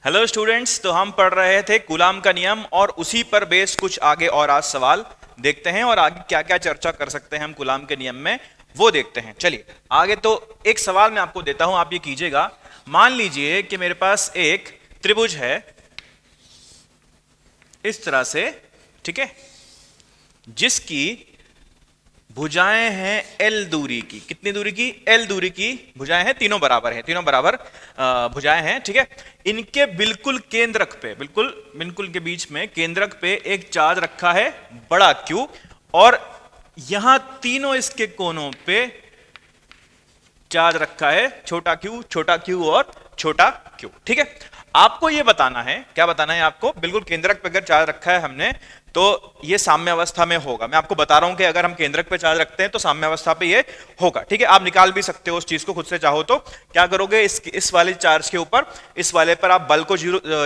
Hello students, तो हम पढ़ रहे थे कूलाम का नियम और उसी पर बेस कुछ आगे और आज सवाल देखते हैं और आगे क्या क्या चर्चा कर सकते हैं हम कूलाम के नियम में वो देखते हैं। चलिए आगे। तो एक सवाल मैं आपको देता हूं, आप ये कीजिएगा। मान लीजिए कि मेरे पास एक त्रिभुज है इस तरह से, ठीक है, जिसकी भुजाएं हैं एल दूरी की। कितनी दूरी की? एल दूरी की भुजाएं हैं, तीनों बराबर हैं, तीनों बराबर भुजाएं हैं, ठीक है। इनके बिल्कुल केंद्रक पे, बिल्कुल के बीच में केंद्रक पे एक चार्ज रखा है बड़ा क्यू, और यहां तीनों इसके कोनों पे चार्ज रखा है छोटा क्यू और छोटा क्यू, ठीक है। आपको यह बताना है, क्या बताना है आपको? बिल्कुल केंद्रक पे अगर चार्ज रखा है हमने तो ये साम्य अवस्था में होगा। मैं आपको बता रहा हूं कि अगर हम केंद्रक पे चार्ज रखते हैं तो साम्य अवस्था पे ये होगा, ठीक है। आप निकाल भी सकते हो उस चीज को खुद से चाहो तो। क्या करोगे? इस वाले चार्ज के ऊपर, इस वाले पर आप बल को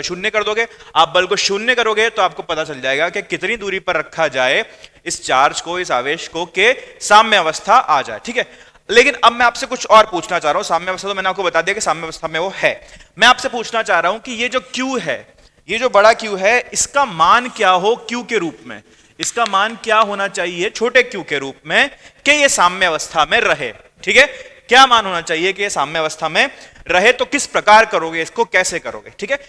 शून्य कर दोगे। आप बल को शून्य करोगे तो आपको पता चल जाएगा कि कितनी दूरी पर रखा जाए इस चार्ज को, इस आवेश को, के साम्य अवस्था आ जाए, ठीक है। लेकिन अब मैं आपसे कुछ और पूछना चाह रहा हूं। साम्य अवस्था तो मैंने आपको बता दिया कि साम्य अवस्था में वो है। मैं आपसे पूछना चाह रहा हूं कि ये जो क्यू है, ये जो बड़ा क्यू है, इसका मान क्या हो क्यू के रूप में? इसका मान क्या होना चाहिए छोटे क्यू के रूप में कि ये साम्य अवस्था में रहे, ठीक है। क्या मान होना चाहिए कि ये साम्य अवस्था में रहे? तो किस प्रकार करोगे इसको, कैसे करोगे, ठीक है।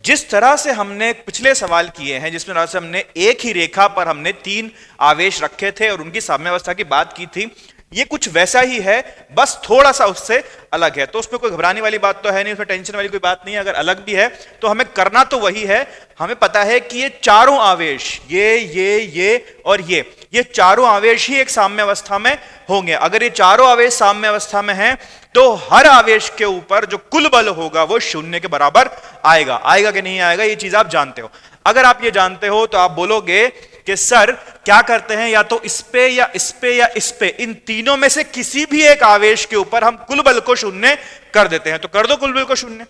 जिस तरह से हमने पिछले सवाल किए हैं, जिसमें तरह से हमने एक ही रेखा पर हमने तीन आवेश रखे थे और उनकी साम्य अवस्था की बात की थी, ये कुछ वैसा ही है, बस थोड़ा सा उससे अलग है। तो उसमें कोई घबराने वाली बात तो है नहीं, उसमें टेंशन वाली कोई बात नहीं है। अगर अलग भी है तो हमें करना तो वही है। हमें पता है कि ये चारों आवेश, ये और ये चारों आवेश ही एक साम्य अवस्था में होंगे। अगर ये चारों आवेश साम्य अवस्था में हैं तो हर आवेश के ऊपर जो कुल बल होगा वो शून्य के बराबर आएगा। आएगा कि नहीं आएगा, ये चीज आप जानते हो। अगर आप ये जानते हो तो आप बोलोगे कि सर क्या करते हैं, या तो इस पे या इस पे या इस पे, इन तीनों में से किसी भी एक आवेश के ऊपर हम कुल बल को शून्य कर देते हैं। तो कर दो कुल बल को शून्य।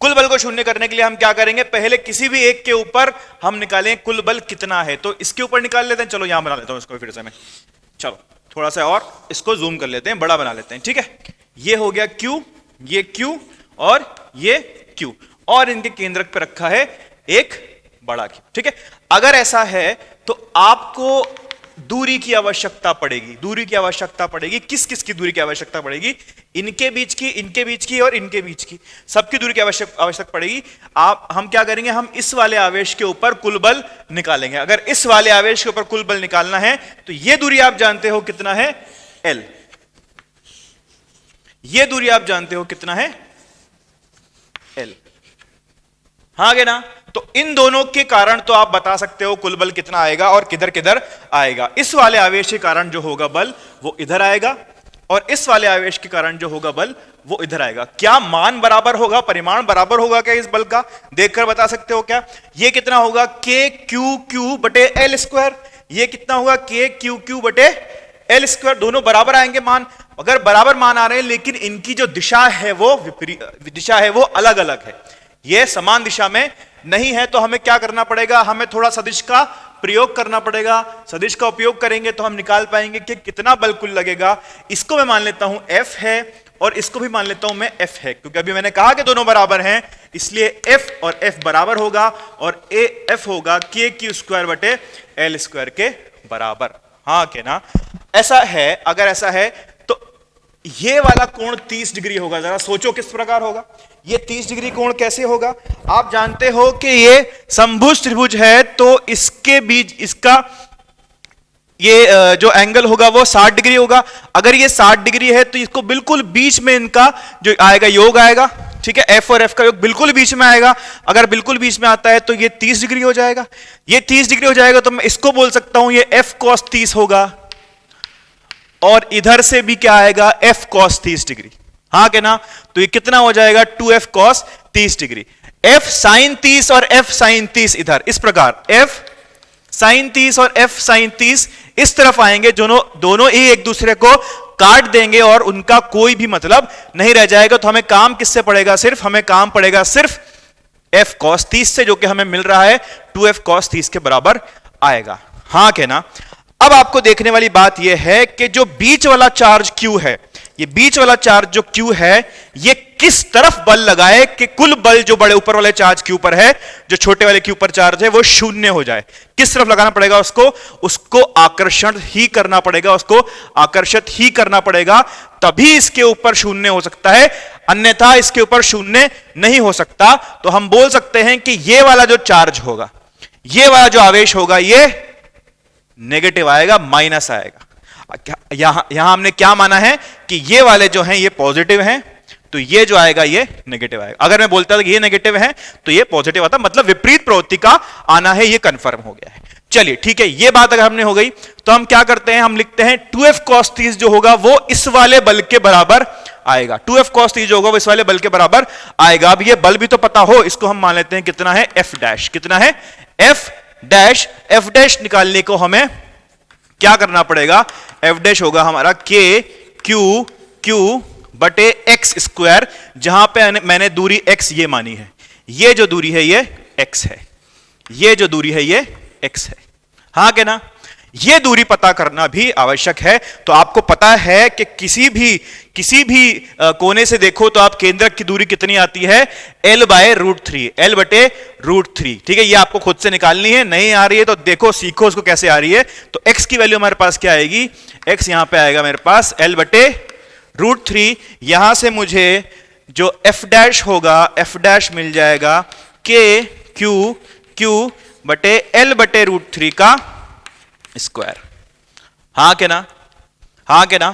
कुल बल को शून्य करने के लिए हम क्या करेंगे? पहले किसी भी एक के ऊपर हम निकालें कुल बल कितना है। तो इसके ऊपर निकाल लेते हैं। चलो यहां बना लेता हूं इसको फिर से मैं। चलो थोड़ा सा और इसको जूम कर लेते हैं, बड़ा बना लेते हैं, ठीक है। ये हो गया क्यू, ये क्यू और ये क्यू, और इनके केंद्रक पर रखा है एक बड़ा क्यू, ठीक है। अगर ऐसा है तो आपको दूरी की आवश्यकता पड़ेगी। दूरी की आवश्यकता पड़ेगी। किस किस की दूरी की आवश्यकता पड़ेगी? इनके बीच की, इनके बीच की और इनके बीच की, सबकी दूरी की आवश्यक पड़ेगी। हम क्या करेंगे? हम इस वाले आवेश के ऊपर कुल बल निकालेंगे। अगर इस वाले आवेश के ऊपर कुल बल निकालना है तो यह दूरी आप जानते हो कितना है? L। यह दूरी आप जानते हो कितना है? L। हाँ गे ना? तो इन दोनों के कारण तो आप बता सकते हो कुल बल कितना आएगा और किधर किधर आएगा। इस वाले आवेश के कारण जो होगा बल वो इधर आएगा, और इस वाले आवेश के कारण जो होगा बल वो इधर आएगा। क्या मान बराबर होगा, परिमाण बराबर होगा क्या इस बल का? देखकर बता सकते हो क्या? ये कितना होगा? के क्यू क्यू बटे एल स्क्वायर। ये कितना होगा? के क्यू क्यू बटे एल स्क्वायर। दोनों बराबर आएंगे मान। अगर बराबर मान आ रहे हैं लेकिन इनकी जो दिशा है वो विपरीत दिशा है, वो अलग अलग है, ये समान दिशा में नहीं है। तो हमें क्या करना पड़ेगा? हमें थोड़ा सदिश का प्रयोग करना पड़ेगा। सदिश का उपयोग करेंगे तो हम निकाल पाएंगे कि कितना बल कुल लगेगा। इसको मैं मान लेता हूं F है और इसको भी मान लेता हूं मैं F है, क्योंकि अभी मैंने कहा कि दोनों बराबर हैं, इसलिए F और F बराबर होगा, और F होगा के क्यू स्क्वायर बटे एल स्क्वायर के बराबर। हाँ के ना? ऐसा है। अगर ऐसा है तो ये वाला कोण 30 डिग्री होगा। जरा सोचो किस प्रकार होगा ये 30 डिग्री कोण, कैसे होगा? आप जानते हो कि ये समभुज त्रिभुज है, तो इसके बीच इसका ये जो एंगल होगा वो 60 डिग्री होगा। अगर ये 60 डिग्री है तो इसको बिल्कुल बीच में इनका जो आएगा योग आएगा, ठीक है। F और F का योग बिल्कुल बीच में आएगा। अगर बिल्कुल बीच में आता है तो ये 30 डिग्री हो जाएगा। ये 30 डिग्री हो जाएगा तो मैं इसको बोल सकता हूं ये F cos 30 होगा, और इधर से भी क्या आएगा? F cos 30 degree. हाँ के ना? तो ये कितना हो जाएगा? 2F cos 30 degree. F sin 30 और F sin 30 इधर, इस प्रकार F sin 30 और F sin 30 इस तरफ आएंगे। दोनों ही एक दूसरे को काट देंगे और उनका कोई भी मतलब नहीं रह जाएगा। तो हमें काम किससे पड़ेगा? हमें काम पड़ेगा सिर्फ F cos 30 से, जो कि हमें मिल रहा है 2F cos 30 के बराबर आएगा। हाँ के ना? अब आपको देखने वाली बात यह है कि जो बीच वाला चार्ज Q है, ये बीच वाला चार्ज जो Q है, ये किस तरफ बल लगाए कि कुल बल जो बड़े ऊपर वाले चार्ज के ऊपर है, जो छोटे वाले के ऊपर चार्ज है, वो शून्य हो जाए। किस तरफ लगाना पड़ेगा उसको आकर्षण ही करना पड़ेगा, उसको आकर्षित ही करना पड़ेगा, तभी इसके ऊपर शून्य हो सकता है, अन्यथा इसके ऊपर शून्य नहीं हो सकता। तो हम बोल सकते हैं कि ये वाला जो चार्ज होगा, ये वाला जो आवेश होगा, ये नेगेटिव आएगा, माइनस आएगा। यहां हमने क्या माना है कि ये वाले जो हैं ये पॉजिटिव हैं, तो ये जो आएगा ये नेगेटिव आएगा। अगर मैं बोलता था कि ये नेगेटिव है तो ये पॉजिटिव आता, मतलब विपरीत प्रवृत्ति का आना है, ये कंफर्म हो गया है। चलिए ठीक है, ये बात अगर हमने हो गई तो हम क्या करते हैं, हम लिखते हैं 2f cos 30 जो होगा वो इस वाले बल के बराबर आएगा। 2f cos 30 जो होगा वो इस वाले बल के बराबर आएगा। अब ये बल भी तो पता हो, इसको हम मान लेते हैं कितना है, f डैश। कितना है, f डैश। f डैश निकालने को हमें क्या करना पड़ेगा, f डैश होगा हमारा k q बटे x स्क्वायर, जहां पे मैंने दूरी x ये मानी है, ये जो दूरी है ये x है, ये जो दूरी है ये x है, हाँ क्या ना। ये दूरी पता करना भी आवश्यक है। तो आपको पता है कि किसी भी कोने से देखो तो आप केंद्रक की दूरी कितनी आती है, l बाय रूट 3, l बटे रूट 3। ठीक है, ये आपको खुद से निकालनी है, नहीं आ रही है तो देखो, सीखो उसको कैसे आ रही है। तो x की वैल्यू हमारे पास क्या आएगी, x यहां पे आएगा मेरे पास l बटे रूट 3। यहां से मुझे जो f डैश होगा, f डैश मिल जाएगा k q बटे l बटे रूट 3 का स्क्वायर, हाँ के ना, हाँ के ना।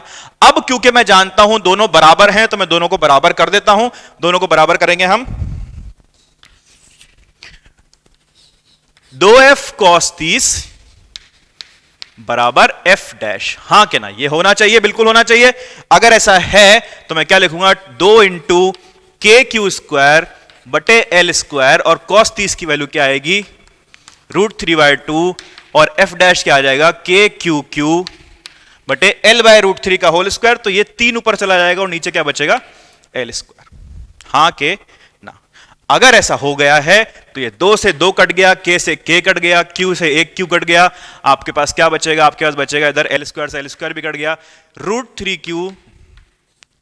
अब क्योंकि मैं जानता हूं दोनों बराबर हैं तो मैं दोनों को बराबर कर देता हूं। दोनों को बराबर करेंगे हम, 2f cos 30 बराबर f डैश, हाँ के ना। ये होना चाहिए, बिल्कुल होना चाहिए। अगर ऐसा है तो मैं क्या लिखूंगा, 2 इंटू के क्यू स्क्वायर बटे एल स्क्वायर, और cos 30 की वैल्यू क्या आएगी, रूट 3/2, और f डैश क्या आ जाएगा, के क्यू बटे l बाय रूट 3 का होल स्क्वायर। तो ये 3 ऊपर चला जाएगा और नीचे क्या बचेगा, l स्क्वायर, हाँ के ना। अगर ऐसा हो गया है तो ये 2 से 2 कट गया, k से k कट गया, q से एक q कट गया, आपके पास क्या बचेगा, आपके पास बचेगा इधर l स्क्वायर से l स्क्वायर भी कट गया, रूट 3q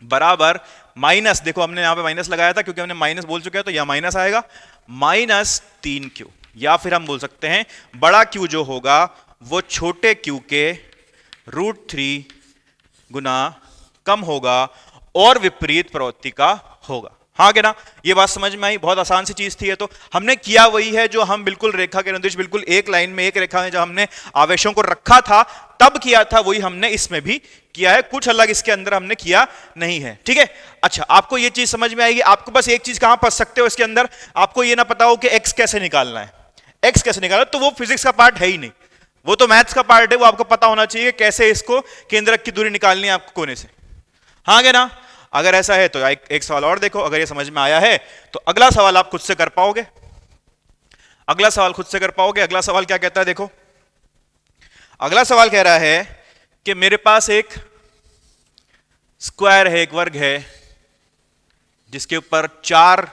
बराबर माइनस, देखो हमने यहां पे माइनस लगाया था क्योंकि हमने माइनस बोल चुके हैं, तो यह माइनस आएगा, माइनस 3q। या फिर हम बोल सकते हैं बड़ा Q जो होगा वो छोटे Q के रूट 3 गुना कम होगा और विपरीत प्रवृत्ति का होगा, हाँ क्या ना। ये बात समझ में आई, बहुत आसान सी चीज थी। ये तो हमने किया वही है जो हम बिल्कुल रेखा के निर्देश, बिल्कुल एक लाइन में एक रेखा में जब हमने आवेशों को रखा था तब किया था, वही हमने इसमें भी किया है। कुछ अलग इसके अंदर हमने किया नहीं है, ठीक है। अच्छा, आपको ये चीज समझ में आएगी। आपको बस एक चीज कहां फंस सकते हो इसके अंदर, आपको ये ना पता हो कि x कैसे निकालना है, x कैसे निकालना, तो वो फिजिक्स का पार्ट है ही नहीं, वो तो मैथ्स का पार्ट है। वो आपको पता होना चाहिए कैसे इसको केंद्रक की दूरी निकालनी है आपको कोने से, हाँ क्या ना। अगर ऐसा है तो एक सवाल और देखो, अगर ये समझ में आया है तो अगला सवाल आप खुद से कर पाओगे, अगला सवाल खुद से कर पाओगे। अगला सवाल क्या कहता है, देखो अगला सवाल कह रहा है कि मेरे पास एक स्क्वायर है, एक वर्ग है, जिसके ऊपर 4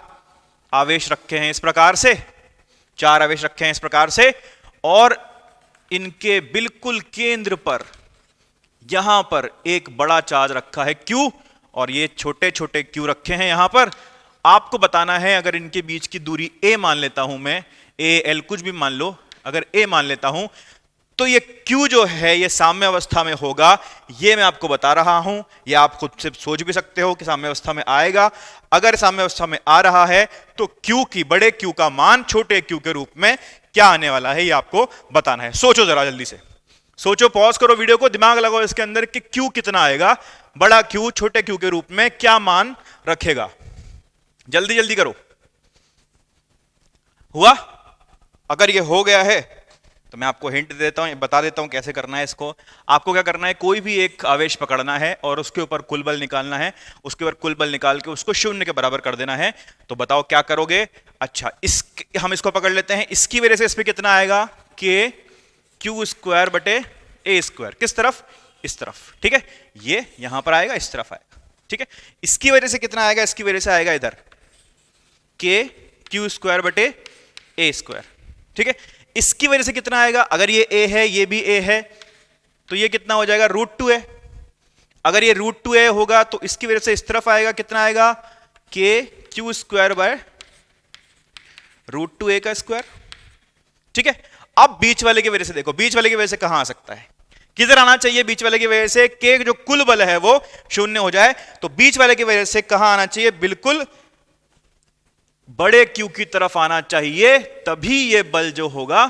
आवेश रखे हैं इस प्रकार से, 4 आवेश रखे हैं इस प्रकार से, और इनके बिल्कुल केंद्र पर यहां पर एक बड़ा चार्ज रखा है Q, और ये छोटे छोटे Q रखे हैं यहां पर। आपको बताना है, अगर इनके बीच की दूरी a मान लेता हूं मैं, a l कुछ भी मान लो, अगर a मान लेता हूं तो ये Q जो है ये साम्य अवस्था में होगा। ये मैं आपको बता रहा हूं, ये आप खुद से सोच भी सकते हो कि साम्य अवस्था में आएगा। अगर साम्य अवस्था में आ रहा है तो Q की, बड़े Q का मान छोटे Q के रूप में क्या आने वाला है, ये आपको बताना है। सोचो जरा जल्दी से, सोचो, पॉज करो वीडियो को, दिमाग लगाओ इसके अंदर कि Q कितना आएगा, बड़ा Q छोटे Q के रूप में क्या मान रखेगा। जल्दी जल्दी करो। हुआ? अगर ये हो गया है तो मैं आपको हिंट देता हूं, बता देता हूं कैसे करना है इसको। आपको क्या करना है, कोई भी एक आवेश पकड़ना है और उसके ऊपर कुल बल निकालना है, उसके ऊपर कुल बल निकाल के उसको 0 के बराबर कर देना है। तो बताओ क्या करोगे। अच्छा, हम इसको पकड़ लेते हैं, इसकी वजह से इस पे कितना आएगा, के क्यू स्क्वायर बटे ए स्क्वायर। किस तरफ, इस तरफ, ठीक है। ये यहां पर आएगा, इस तरफ आएगा, ठीक है। इसकी वजह से कितना आएगा, इसकी वजह से आएगा इधर के क्यू स्क्वायर बटे ए स्क्वायर, ठीक है। इसकी वजह से कितना आएगा, अगर ये a है ये भी a है तो ये कितना हो जाएगा, √2a। अगर ये √2a होगा तो इसकी वजह से इस तरफ आएगा, कितना आएगा, के Q square by root two A का स्क्वायर। ठीक है, अब बीच वाले की वजह से देखो, बीच वाले की वजह से कहां आ सकता है, किधर आना चाहिए, बीच वाले की वजह से के जो कुल बल है वो शून्य हो जाए, तो बीच वाले की वजह से कहां आना चाहिए, बिल्कुल बड़े क्यू की तरफ आना चाहिए, तभी ये बल जो होगा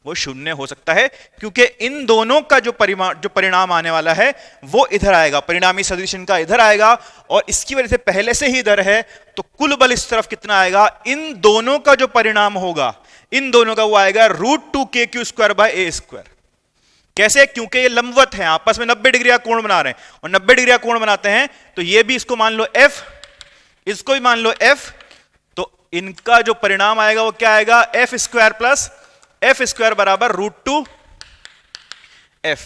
वो शून्य हो सकता है, क्योंकि इन दोनों का जो परिणाम आने वाला है वो इधर आएगा, परिणामी सदिश इनका इधर आएगा, और इसकी वजह से पहले से ही इधर है, तो कुल बल इस तरफ कितना आएगा, इन दोनों का जो परिणाम होगा, इन दोनों का वो आएगा रूट टू के क्यू स्क्वायर बाय ए स्क्वायर। कैसे, क्योंकि ये लंबवत है, आपस में 90 डिग्री का कोण बना रहे हैं, और 90 डिग्री का कोण बनाते हैं तो ये भी इसको मान लो f, इसको भी मान लो f, तो इनका जो परिणाम आएगा वो क्या आएगा, F square plus F square बराबर रूट टू एफ।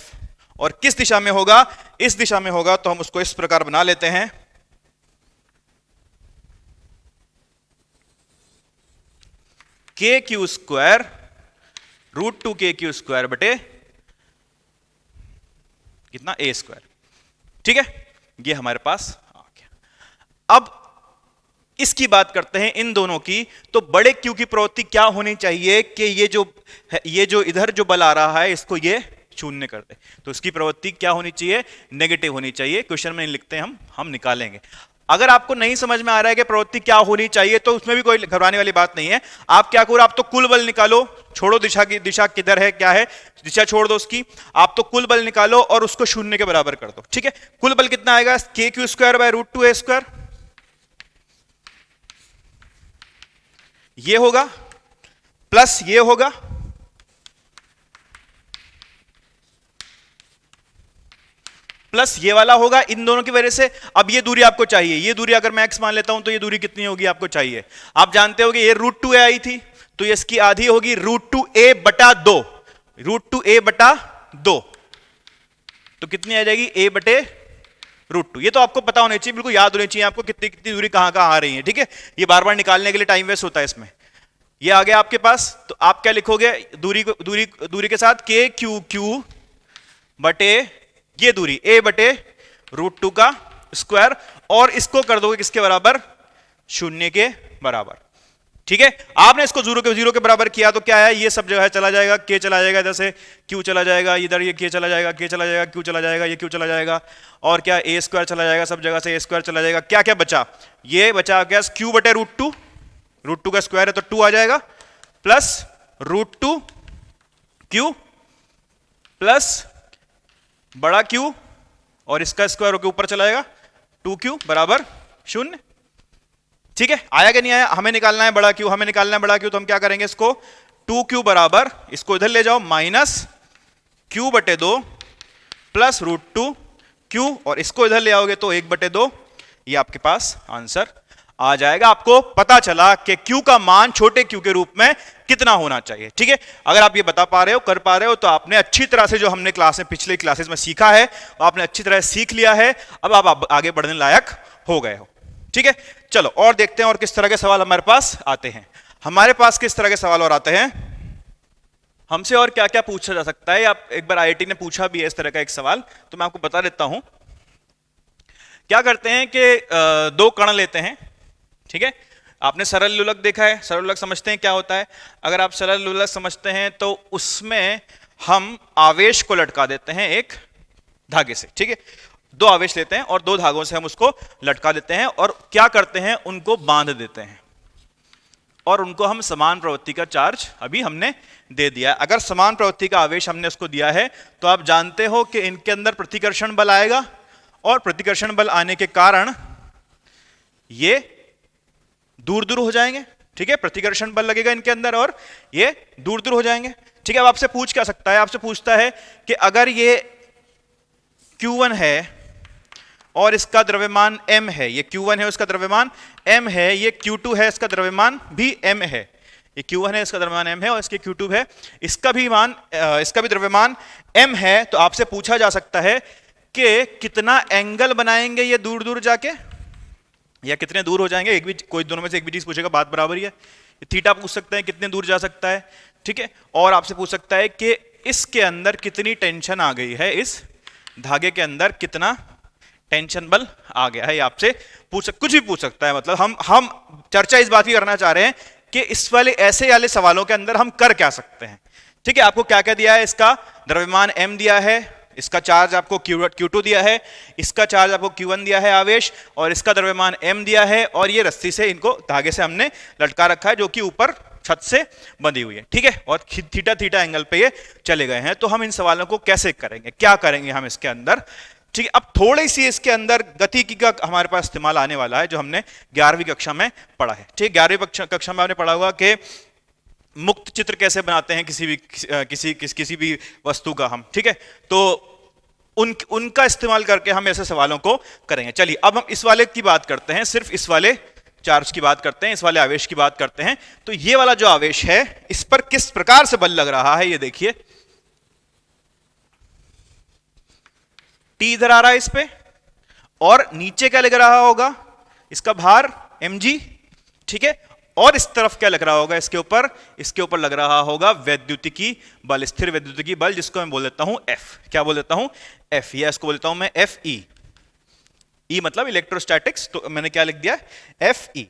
और किस दिशा में होगा, इस दिशा में होगा, तो हम उसको इस प्रकार बना लेते हैं, के क्यू स्क्वायर रूट टू के क्यू स्क्वायर बटे कितना, ए स्क्वायर। ठीक है, ये हमारे पास आ गया। अब इसकी बात करते हैं इन दोनों की, तो बड़े क्यू की प्रवृत्ति क्या होनी चाहिए कि ये जो इधर जो बल आ रहा है इसको ये शून्य कर दे, तो इसकी प्रवृत्ति क्या होनी चाहिए, नेगेटिव होनी चाहिए। क्वेश्चन में नहीं लिखते हैं, हम निकालेंगे। अगर आपको नहीं समझ में आ रहा है कि प्रवृत्ति क्या होनी चाहिए, तो उसमें भी कोई घबराने वाली बात नहीं है। आप क्या करो, आप तो कुल बल निकालो, छोड़ो दिशा किधर है, क्या है, दिशा छोड़ दो उसकी, आप तो कुल बल निकालो और उसको शून्य के बराबर कर दो। ठीक है, कुल बल कितना आएगा, के Q square by root two a square, ये होगा प्लस ये होगा, प्लस ये वाला होगा, इन दोनों की वजह से। अब ये दूरी आपको चाहिए, ये दूरी अगर मैं x मान लेता हूं तो ये दूरी कितनी होगी आपको चाहिए, आप जानते हो कि ये रूट टू ए आई थी, तो ये इसकी आधी होगी रूट टू ए बटा दो, रूट टू ए बटा दो, तो कितनी आ जाएगी, ए बटे रूट टू। ये तो आपको पता होना चाहिए, बिल्कुल याद होनी चाहिए आपको कितनी कितनी दूरी कहां कहां आ रही है। ठीक है, ये बार बार निकालने के लिए टाइम वेस्ट होता है इसमें। ये आ गया आपके पास, तो आप क्या लिखोगे, दूरी के साथ के क्यू क्यू बटे ये दूरी ए बटे रूट टू का स्क्वायर, और इसको कर दोगे किसके बराबर, शून्य के बराबर। ठीक है, आपने इसको जीरो के बराबर किया तो क्या है, ये सब जो है चला जाएगा, के चला जाएगा, इधर से क्यू चला जाएगा, इधर ये के चला जाएगा, के चला जाएगा, क्यू चला जाएगा, ये क्यू चला जाएगा, और क्या ए स्क्वायर चला जाएगा, सब जगह से ए स्क्वायर चला जाएगा। क्या क्या बचा, ये बचा क्या, क्यू बटे रूट टू का स्क्वायर है तो 2 आ जाएगा, plus root two q plus बड़ा क्यू, और इसका स्क्वायर होकर ऊपर चला जाएगा 2q बराबर 0। ठीक है, आया कि नहीं आया, हमें निकालना है बड़ा क्यू, हमें निकालना है बड़ा क्यू, तो हम क्या करेंगे, इसको 2q बराबर, इसको इधर ले जाओ, माइनस q बटे 2 प्लस रूट टू क्यू, और इसको इधर ले आओगे तो 1/2, ये आपके पास आंसर आ जाएगा। आपको पता चला कि q का मान छोटे q के रूप में कितना होना चाहिए। ठीक है, अगर आप ये बता पा रहे हो, कर पा रहे हो, तो आपने अच्छी तरह से जो हमने पिछले क्लासेस में सीखा है आपने अच्छी तरह सीख लिया है, अब आप आगे बढ़ने लायक हो गए हो। ठीक है, चलो और देखते हैं और किस तरह के सवाल हमारे पास आते हैं। हमारे पास किस तरह के सवाल और आते हैं, हमसे और क्या क्या पूछा जा सकता है। आप एक बार आईआईटी ने पूछा भी है इस तरह का एक सवाल, तो मैं आपको बता देता हूं। क्या करते हैं कि दो कण लेते हैं, ठीक है, आपने सरल लोलक देखा है, सरल लोलक समझते हैं क्या होता है। अगर आप सरल लोलक समझते हैं तो उसमें हम आवेश को लटका देते हैं एक धागे से। ठीक है, दो आवेश लेते हैं और दो धागों से हम उसको लटका देते हैं, और क्या करते हैं, उनको बांध देते हैं, और उनको हम समान प्रवृत्ति का चार्ज अभी हमने दे दिया। अगर समान प्रवृत्ति का आवेश हमने उसको दिया है तो आप जानते हो कि इनके अंदर प्रतिकर्षण बल आएगा, और प्रतिकर्षण बल आने के कारण ये दूर दूर हो जाएंगे। ठीक है, प्रतिकर्षण बल लगेगा इनके अंदर और ये दूर दूर हो जाएंगे। ठीक है, अब आपसे पूछ क्या सकता है, आपसे पूछता है कि अगर ये Q1 है और इसका द्रव्यमान m है, ये Q1 है उसका द्रव्यमान m है, ये Q2 है इसका द्रव्यमान भी m है, ये Q1 है इसका द्रव्यमान m है और इसके Q2 है इसका भी द्रव्यमान m है, तो आपसे पूछा जा सकता है कि कितना एंगल बनाएंगे ये दूर दूर जाके, या कितने दूर हो जाएंगे। एक भी कोई दोनों में से एक भी चीज पूछेगा, बात बराबर ही है। थीटा पूछ सकते हैं कितने दूर जा सकता है। ठीक है, और आपसे पूछ सकता है कि इसके अंदर कितनी टेंशन आ गई है, इस धागे के अंदर कितना टेंशन बल आ गया है, ये आपसे कुछ भी पूछ सकता है। मतलब हम चर्चा इस बात की करना चाह रहे हैं कि इस वाले ऐसे वाले सवालों के अंदर हम कर क्या सकते हैं। ठीक है, आपको क्या क्या दिया है, इसका द्रव्यमान m दिया है, इसका चार्ज आपको Q2 दिया है, इसका चार्ज आपको Q1 दिया है आवेश, और इसका द्रव्यमान m दिया है, और ये रस्सी से इनको धागे से हमने लटका रखा है जो कि ऊपर छत से बंधी हुई है। ठीक है, और थीटा थीटा एंगल पे ये चले गए हैं। तो हम इन सवालों को कैसे करेंगे, क्या करेंगे हम इसके अंदर। ठीक है, अब थोड़ी सी इसके अंदर गतिकी का हमारे पास इस्तेमाल आने वाला है जो हमने 11वीं कक्षा में पढ़ा है। ठीक, 11वीं कक्षा में आपने पढ़ा होगा कि मुक्त चित्र कैसे बनाते हैं किसी भी वस्तु का हम। ठीक है, तो उनका इस्तेमाल करके हम ऐसे सवालों को करेंगे। चलिए अब हम इस वाले की बात करते हैं, सिर्फ इस वाले चार्ज की बात करते हैं, इस वाले आवेश की बात करते हैं। तो ये वाला जो आवेश है इस पर किस प्रकार से बल लग रहा है, ये देखिए। T इधर आ रहा है इस पे, और नीचे क्या लग रहा होगा, इसका भार mg। ठीक है, और इस तरफ क्या लग रहा होगा, इसके ऊपर लग रहा होगा वैद्युतिकी बल, स्थिर वैद्युतिकी बल, जिसको मैं बोल देता हूं F। क्या बोल देता हूं, F, या इसको बोल देता हूं मैं Fe। E मतलब इलेक्ट्रोस्टैटिक्स, तो मैंने क्या लिख दिया, Fe।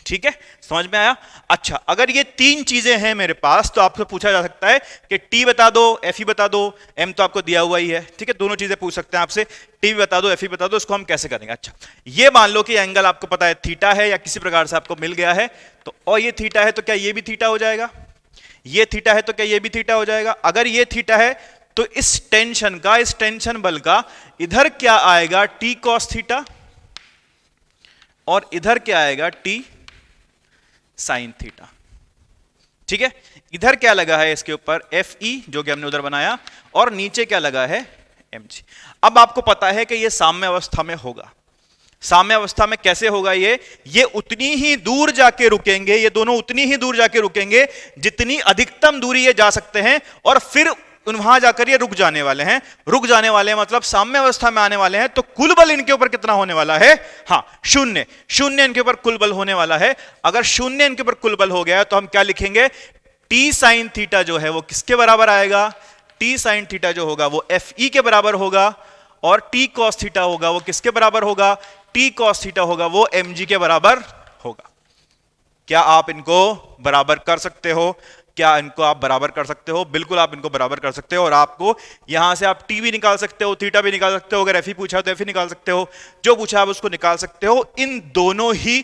ठीक है, समझ में आया। अच्छा, अगर ये तीन चीजें हैं मेरे पास तो आपसे पूछा जा सकता है कि T बता दो, Fe बता दो, M तो आपको दिया हुआ ही है। ठीक है, दोनों चीजें पूछ सकते हैं आपसे, T बता दो, Fe बता दो, इसको हम कैसे करेंगे। अच्छा, ये मान लो कि एंगल आपको पता है थीटा है, या किसी प्रकार से आपको मिल गया है, तो और ये थीटा है तो क्या ये भी थीटा हो जाएगा, ये थीटा है तो क्या ये भी थीटा हो जाएगा। अगर ये थीटा है तो इस टेंशन बल का इधर क्या आएगा, T cos थीटा, और इधर क्या आएगा, T साइन थीटा। ठीक है, इधर क्या लगा है इसके ऊपर, Fe जो कि हमने उधर बनाया, और नीचे क्या लगा है, mg। अब आपको पता है कि ये साम्य अवस्था में होगा। साम्य अवस्था में कैसे होगा, ये उतनी ही दूर जाके रुकेंगे, ये दोनों उतनी ही दूर जाके रुकेंगे जितनी अधिकतम दूरी ये जा सकते हैं, और फिर वहां जाकर ये रुक जाने वाले हैं। मतलब साम्य अवस्था में आने वाले हैं, तो कुल बल इनके ऊपर कितना होने वाला है, हाँ शून्य इनके ऊपर कुल बल होने वाला है। अगर शून्य इनके ऊपर कुल बल हो गया तो हम क्या लिखेंगे, T साइन थीटा जो है वो किसके बराबर आएगा, T साइन थीटा जो होगा वो Fe के बराबर होगा, और T cos थीटा होगा वो किसके बराबर होगा, T cos थीटा होगा वो mg के बराबर होगा। क्या आप इनको बराबर कर सकते हो, क्या इनको आप बराबर कर सकते हो, बिल्कुल आप इनको बराबर कर सकते हो। और आपको यहां से आप T भी निकाल सकते हो, थीटा भी निकाल सकते हो, अगर Fe पूछा तो Fe निकाल सकते हो, जो पूछा आप उसको निकाल सकते हो, इन दोनों ही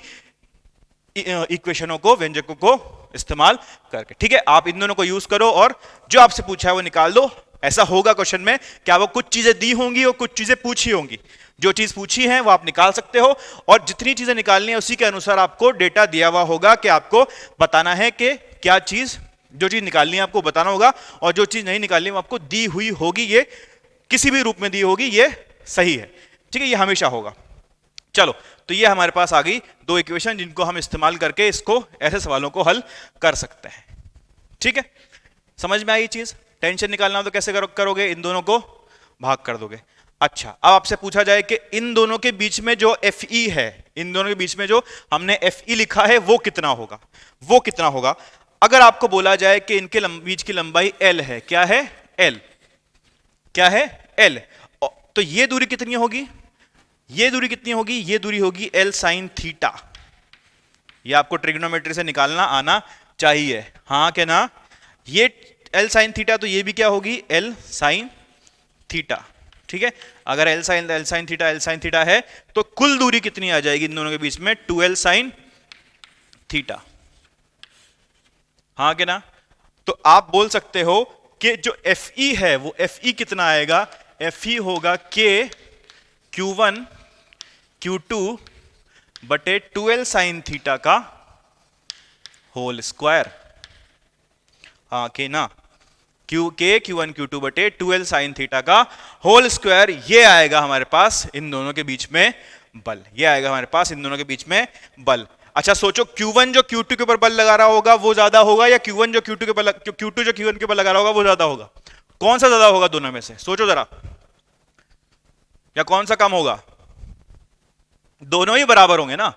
इक्वेशनों को, व्यंजकों को इस्तेमाल करके। ठीक है, आप इन दोनों को यूज करो और जो आपसे पूछा है वो निकाल दो। ऐसा होगा क्वेश्चन में क्या वो कुछ चीजें दी होंगी और कुछ चीजें पूछी होंगी, जो चीज पूछी है वो आप निकाल सकते हो, और जितनी चीजें निकालनी है उसी के अनुसार आपको डेटा दिया हुआ होगा कि आपको बताना है कि क्या चीज, जो चीज निकालनी है आपको बताना होगा, और जो चीज नहीं निकालनी है वो आपको दी हुई होगी, ये किसी भी रूप में दी होगी, ये सही है। ठीक है, ये हमेशा होगा। चलो, तो ये हमारे पास आ गई दो इक्वेशन जिनको हम इस्तेमाल करके इसको, ऐसे सवालों को हल कर सकते हैं। ठीक है, समझ में आई चीज। टेंशन निकालना हो तो कैसे करोगे, इन दोनों को भाग कर दोगे। अच्छा, अब आपसे पूछा जाए कि इन दोनों के बीच में जो Fe है, इन दोनों के बीच में जो हमने Fe लिखा है वो कितना होगा, वो कितना होगा। अगर आपको बोला जाए कि इनके बीच की लंबाई L है, क्या है, L, क्या है, L, तो ये दूरी कितनी होगी, ये दूरी कितनी होगी, ये दूरी होगी L साइन थीटा। ये आपको ट्रिग्नोमेट्री से निकालना आना चाहिए, हाँ क्या ना। ये L साइन थीटा, तो ये भी क्या होगी, L साइन थीटा। ठीक है, अगर L साइन थीटा है तो कुल दूरी कितनी आ जाएगी इन दोनों के बीच में, 2L साइन थीटा, हाँ क्या ना। तो आप बोल सकते हो कि जो Fe है वो Fe कितना आएगा, Fe होगा K Q1 Q2 बटे 2L साइन थीटा का होल स्क्वायर, हाँ के ना, Q1 Q2 बटे 2L साइन थीटा का होल स्क्वायर। ये आएगा हमारे पास इन दोनों के बीच में बल, ये आएगा हमारे पास इन दोनों के बीच में बल। अच्छा सोचो, Q1 जो Q2 के ऊपर बल लगा रहा होगा वो ज्यादा होगा, या Q1 जो Q2 जो Q1 के ऊपर लगा रहा होगा वो ज्यादा होगा। कौन सा ज्यादा होगा दोनों में से, सोचो जरा, या कौन सा कम होगा। दोनों ही बराबर होंगे ना,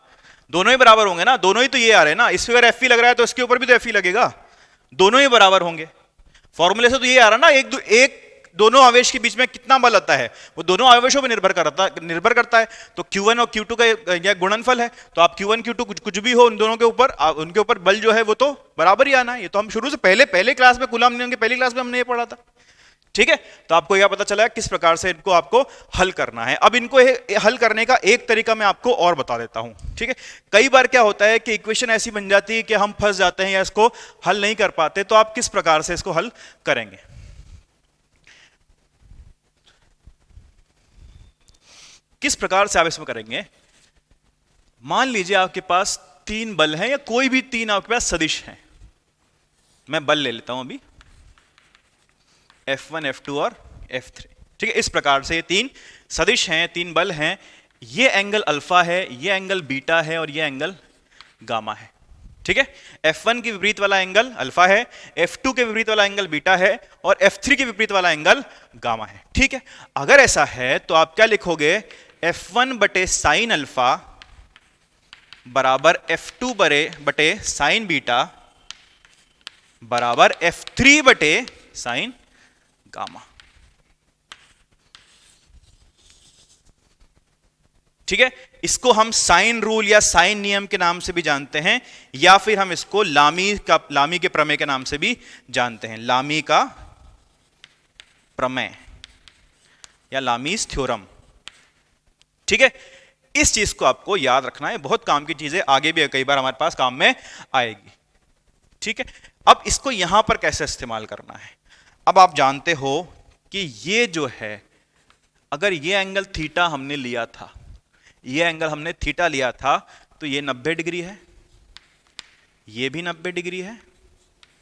दोनों ही बराबर होंगे ना, दोनों ही तो ये आ रहे हैं ना। इस पे अगर Fe लग रहा है तो इसके ऊपर भी तो Fe लगेगा, दोनों ही बराबर होंगे। फॉर्मूले से तो ये आ रहा ना, एक दोनों आवेश के बीच में कितना बल आता है वो दोनों आवेशों पर निर्भर करता है। तो Q1 और Q2 का यह गुणनफल है, तो आप Q1 Q2 कुछ भी हो उन दोनों के ऊपर, उनके ऊपर बल जो है वो तो बराबर ही आना है। ये तो हम शुरू से पहले क्लास में, कूलाम नियम की पहली क्लास में हमने ये पढ़ा था। ठीक है, तो आपको यह पता चला किस प्रकार से इनको आपको हल करना है। अब इनको हल करने का एक तरीका मैं आपको और बता देता हूं। ठीक है, कई बार क्या होता है कि इक्वेशन ऐसी बन जाती है कि हम फंस जाते हैं या इसको हल नहीं कर पाते, तो आप किस प्रकार से इसको हल करेंगे। किस प्रकार से आप इसमें करेंगे, मान लीजिए आपके पास 3 बल हैं या कोई भी 3 आपके पास सदिश हैं। मैं बल ले लेता हूं अभी, F1, F2 और F3। ठीक है, इस प्रकार से ये 3 सदिश हैं, 3 बल हैं। ये एंगल अल्फा है, ये एंगल बीटा है और ये एंगल गामा है। ठीक है, F1 के विपरीत वाला एंगल अल्फा है, F2 के विपरीत वाला एंगल बीटा है और F3 के विपरीत वाला एंगल गामा है। ठीक है, अगर ऐसा है तो आप क्या लिखोगे, F1 बटे साइन अल्फा बराबर F2 बटे साइन बीटा बराबर F3 बटे साइन गामा। ठीक है, इसको हम साइन रूल या साइन नियम के नाम से भी जानते हैं, या फिर हम इसको लामी के प्रमेय के नाम से भी जानते हैं। लामी का प्रमेय या लामीज थ्योरम। ठीक है, इस चीज को आपको याद रखना है, बहुत काम की चीज है, आगे भी कई बार हमारे पास काम में आएगी। ठीक है, अब इसको यहां पर कैसे इस्तेमाल करना है। अब आप जानते हो कि ये जो है, अगर ये एंगल थीटा हमने लिया था, ये एंगल हमने थीटा लिया था, तो ये 90 डिग्री है, ये भी 90 डिग्री है।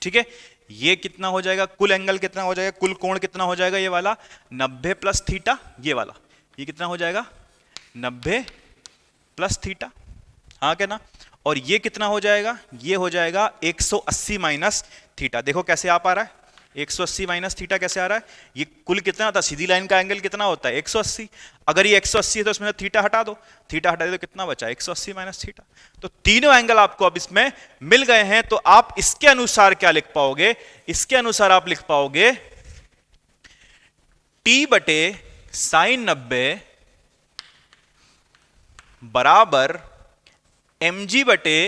ठीक है, ये कितना हो जाएगा, कुल एंगल कितना हो जाएगा, कुल कोण कितना हो जाएगा, ये वाला 90 प्लस थीटा, ये वाला ये कितना हो जाएगा 90 प्लस थीटा, हाँ क्या ना। और ये कितना हो जाएगा, ये हो जाएगा 180 माइनस थीटा। देखो कैसे आप आ रहा है, 180 माइनस थीटा कैसे आ रहा है, ये कुल कितना था, सीधी लाइन का एंगल कितना होता है 180। अगर ये 180 है तो इसमें थीटा हटा दो, थीटा हटा दो तो कितना बचा 180 माइनस थीटा। तो तीनों एंगल आपको अब इसमें मिल गए हैं, तो आप इसके अनुसार क्या लिख पाओगे, इसके अनुसार आप लिख पाओगे T बटे साइन 90 बराबर mg बटे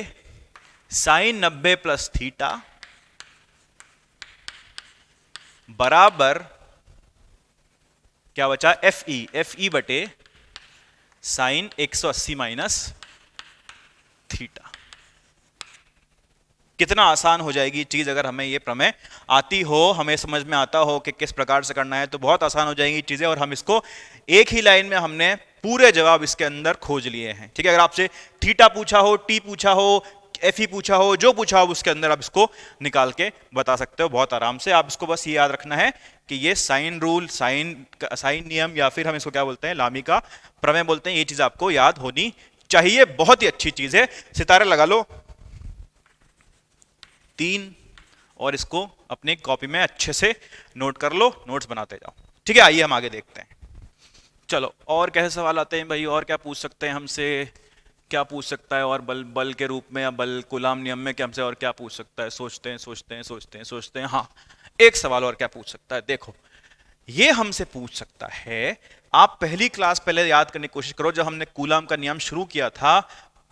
साइन 90 प्लस थीटा बराबर क्या बचा fe बटे साइन 180 माइनस थीटा। कितना आसान हो जाएगी चीज अगर हमें ये प्रमेय आती हो, हमें समझ में आता हो कि किस प्रकार से करना है, तो बहुत आसान हो जाएंगी चीजें। और हम इसको एक ही लाइन में हमने पूरे जवाब इसके अंदर खोज लिए हैं। ठीक है, अगर आपसे थीटा पूछा हो, टी पूछा हो, एफ पूछा हो, जो पूछा हो, उसके अंदर आप इसको निकाल के बता सकते हो बहुत आराम से। आप इसको बस ये याद रखना है कि ये साइन रूल, साइन नियम, या फिर हम इसको क्या बोलते हैं, लामी का प्रमेय बोलते हैं। ये चीज आपको याद होनी चाहिए, बहुत ही अच्छी चीज है। सितारे लगा लो 3 और इसको अपनी कॉपी में अच्छे से नोट कर लो, नोट्स बनाते जाओ। ठीक है, आइए हम आगे देखते हैं। चलो, और कैसे सवाल आते हैं भाई, और क्या पूछ सकते हैं हमसे, क्या पूछ सकता है और बल के रूप में या बल कूलाम नियम में क्या हमसे और क्या पूछ सकता है, सोचते हैं। हाँ, एक सवाल और क्या पूछ सकता है, देखो ये हमसे पूछ सकता है, आप पहली क्लास पहले याद करने की कोशिश करो, जब हमने कूलाम का नियम शुरू किया था,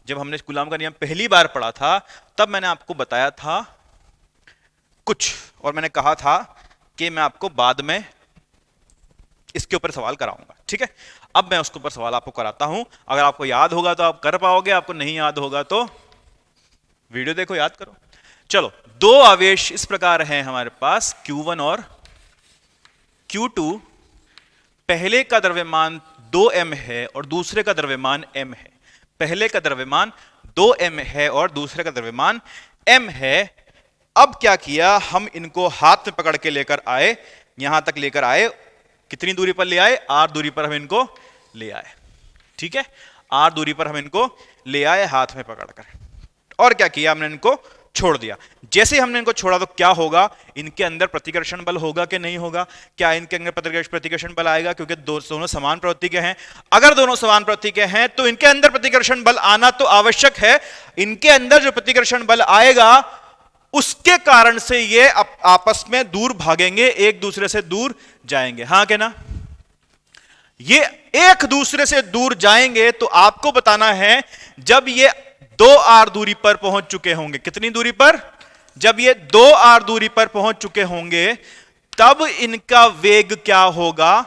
जब हमने कूलाम का नियम पहली बार पढ़ा था, तब मैंने आपको बताया था कुछ, और मैंने कहा था कि मैं आपको बाद में इसके ऊपर सवाल कराऊंगा। ठीक है, अब मैं उसके ऊपर सवाल आपको कराता हूं, अगर आपको याद होगा तो आप कर पाओगे, आपको नहीं याद होगा तो वीडियो देखो, याद करो। चलो, 2 आवेश इस प्रकार हैं हमारे पास, Q1 और Q2। पहले का द्रव्यमान 2m है और दूसरे का द्रव्यमान m है। पहले का द्रव्यमान 2m है और दूसरे का द्रव्यमान m है। अब क्या किया, हम इनको हाथ में पकड़ के लेकर आए, यहां तक लेकर आए। कितनी दूरी पर ले आए, r दूरी पर हम इनको ले आए। ठीक है, r दूरी पर हम इनको ले आए हाथ में पकड़कर, और क्या किया, हमने इनको छोड़ दिया। जैसे हमने इनको छोड़ा तो क्या होगा, इनके अंदर प्रतिकर्षण बल होगा कि नहीं होगा, क्या इनके अंदर प्रतिकर्षण बल आएगा, क्योंकि दोनों समान प्रवृत्ति के हैं। अगर दोनों समान प्रवृत्ति के हैं तो इनके अंदर प्रतिकर्षण बल आना तो आवश्यक है। इनके अंदर जो प्रतिकर्षण बल आएगा उसके कारण से ये आपस में दूर भागेंगे, एक दूसरे से दूर जाएंगे। हाँ क्या ना? ये एक दूसरे से दूर जाएंगे तो आपको बताना है जब ये 2r दूरी पर पहुंच चुके होंगे। कितनी दूरी पर? जब ये 2r दूरी पर पहुंच चुके होंगे तब इनका वेग क्या होगा?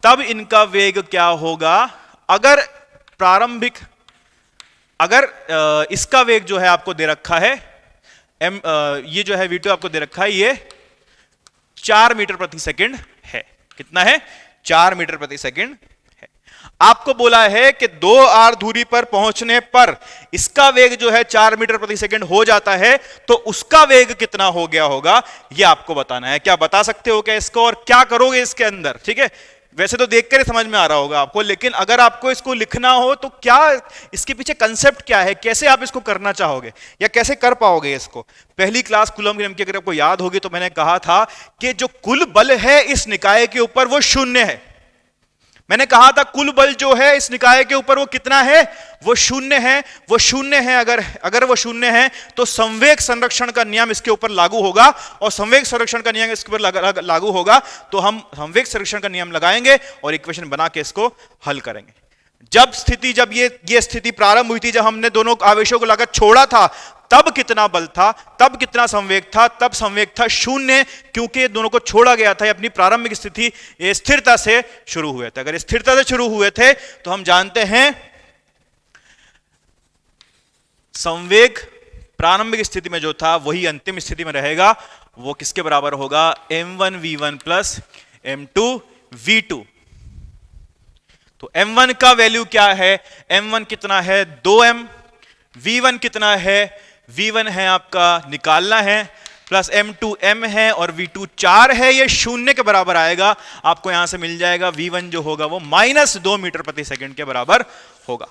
तब इनका वेग क्या होगा? अगर प्रारंभिक, अगर इसका वेग जो है आपको दे रखा है ये जो है v2 आपको दे रखा है, ये 4 मीटर प्रति सेकंड है। कितना है? 4 मीटर प्रति सेकंड है। आपको बोला है कि 2r दूरी पर पहुंचने पर इसका वेग जो है 4 मीटर प्रति सेकंड हो जाता है, तो उसका वेग कितना हो गया होगा यह आपको बताना है। क्या बता सकते हो क्या इसको, और क्या करोगे इसके अंदर? ठीक है, वैसे तो देखकर ही समझ में आ रहा होगा आपको, लेकिन अगर आपको इसको लिखना हो तो क्या इसके पीछे कंसेप्ट क्या है, कैसे आप इसको करना चाहोगे या कैसे कर पाओगे इसको। पहली क्लास कूलम के नियम की अगर आपको याद होगी तो मैंने कहा था कि जो कुल बल है इस निकाय के ऊपर वो शून्य है। मैंने कहा था कुल बल जो है इस निकाय के ऊपर वो कितना है? वो शून्य है। वो शून्य है। अगर वो शून्य है तो संवेग संरक्षण का नियम इसके ऊपर लागू होगा, और संवेग संरक्षण का नियम इसके ऊपर लागू होगा तो हम संवेग संरक्षण का नियम लगाएंगे और इक्वेशन बना के इसको हल करेंगे। जब ये स्थिति प्रारंभ हुई थी, जब हमने दोनों आवेशों को लगाकर छोड़ा था, तब कितना बल था, तब कितना संवेग था? तब संवेग था शून्य, क्योंकि दोनों को छोड़ा गया था। अपनी प्रारंभिक स्थिति स्थिरता से शुरू हुए थे। अगर स्थिरता से शुरू हुए थे तो हम जानते हैं संवेग प्रारंभिक स्थिति में जो था वही अंतिम स्थिति में रहेगा। वो किसके बराबर होगा? m1 v1 plus m2 v2। तो m1 का वैल्यू क्या है? m1 कितना है? 2m। v1 कितना है? v1 है आपका निकालना है, प्लस m2 m है और v2 4 है। ये शून्य के बराबर आएगा। आपको यहां से मिल जाएगा v1 जो होगा वो -2 मीटर प्रति सेकंड के बराबर होगा।